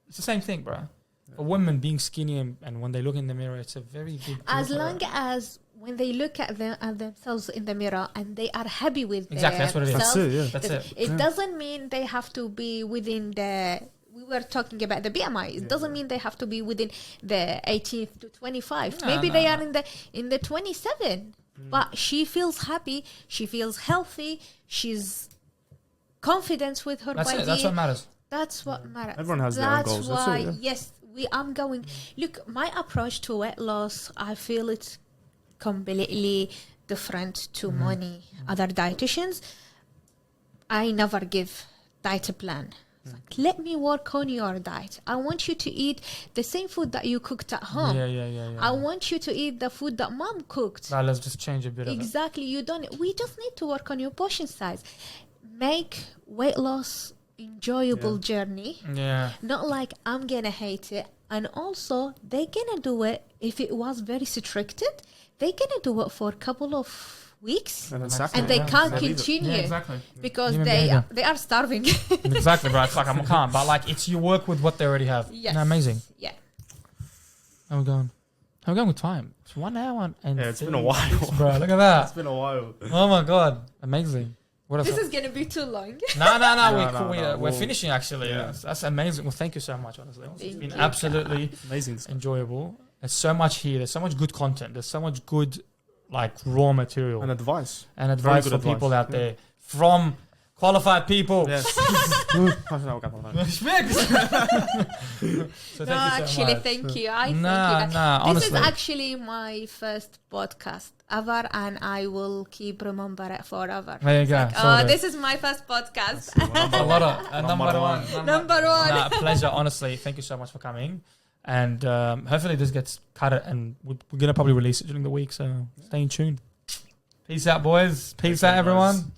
It's the same thing, bro. For women being skinny and when they look in the mirror, it's a very big deal. As long as when they look at themselves in the mirror and they are happy with Exactly, that's what it is. That's it, yeah. That's it. It doesn't mean they have to be within we were talking about the BMI. It doesn't mean they have to be within the 18th to 25. Maybe they are in the 27. But she feels happy. She feels healthy. She's confident with her body. That's what matters. That's what matters. Everyone has their own goals. That's why, That's it, yes, I'm going. Look, my approach to weight loss, I feel it's completely different to many other dietitians. I never give diet plan. It's like, let me work on your diet. I want you to eat the same food that you cooked at home. Yeah. I want you to eat the food that mom cooked. Right, let's just change a bit Exactly. You don't. We just need to work on your portion size. Make weight loss enjoyable journey. Yeah. Not like I'm gonna hate it. And also, they're gonna do it if it was very restricted. They're gonna do it for a couple of weeks, And they can't continue exactly. because Human they behavior. are starving. Exactly, right. It's like I can't, but like it's you work with what they already have. Yes. No, amazing. Yeah. How we going? How we going with time? It's 1 hour and Yeah, it's been a while. bro. Look at that. It's been a while. Oh my god, amazing. What This else? is gonna be too long. No. We're We'll- finishing actually. Yeah. That's amazing. Well, thank you so much. Honestly, it's Thank been you. absolutely Amazing. enjoyable. There's so much here. There's so much good content. There's so much good, like raw material And advice. and advice good for advice. people out there from qualified people. Yes. So No, actually, thank you. I thank you. This honestly. is actually my first podcast ever, and I will keep remember it forever. There you go. Like, Sorted. this is my first podcast. a lot of number one. Number one. Nah, pleasure. Honestly, thank you so much for coming. And hopefully this gets cut and we're gonna probably release it during the week. So stay in tune. Peace out, boys. Peace out, everyone.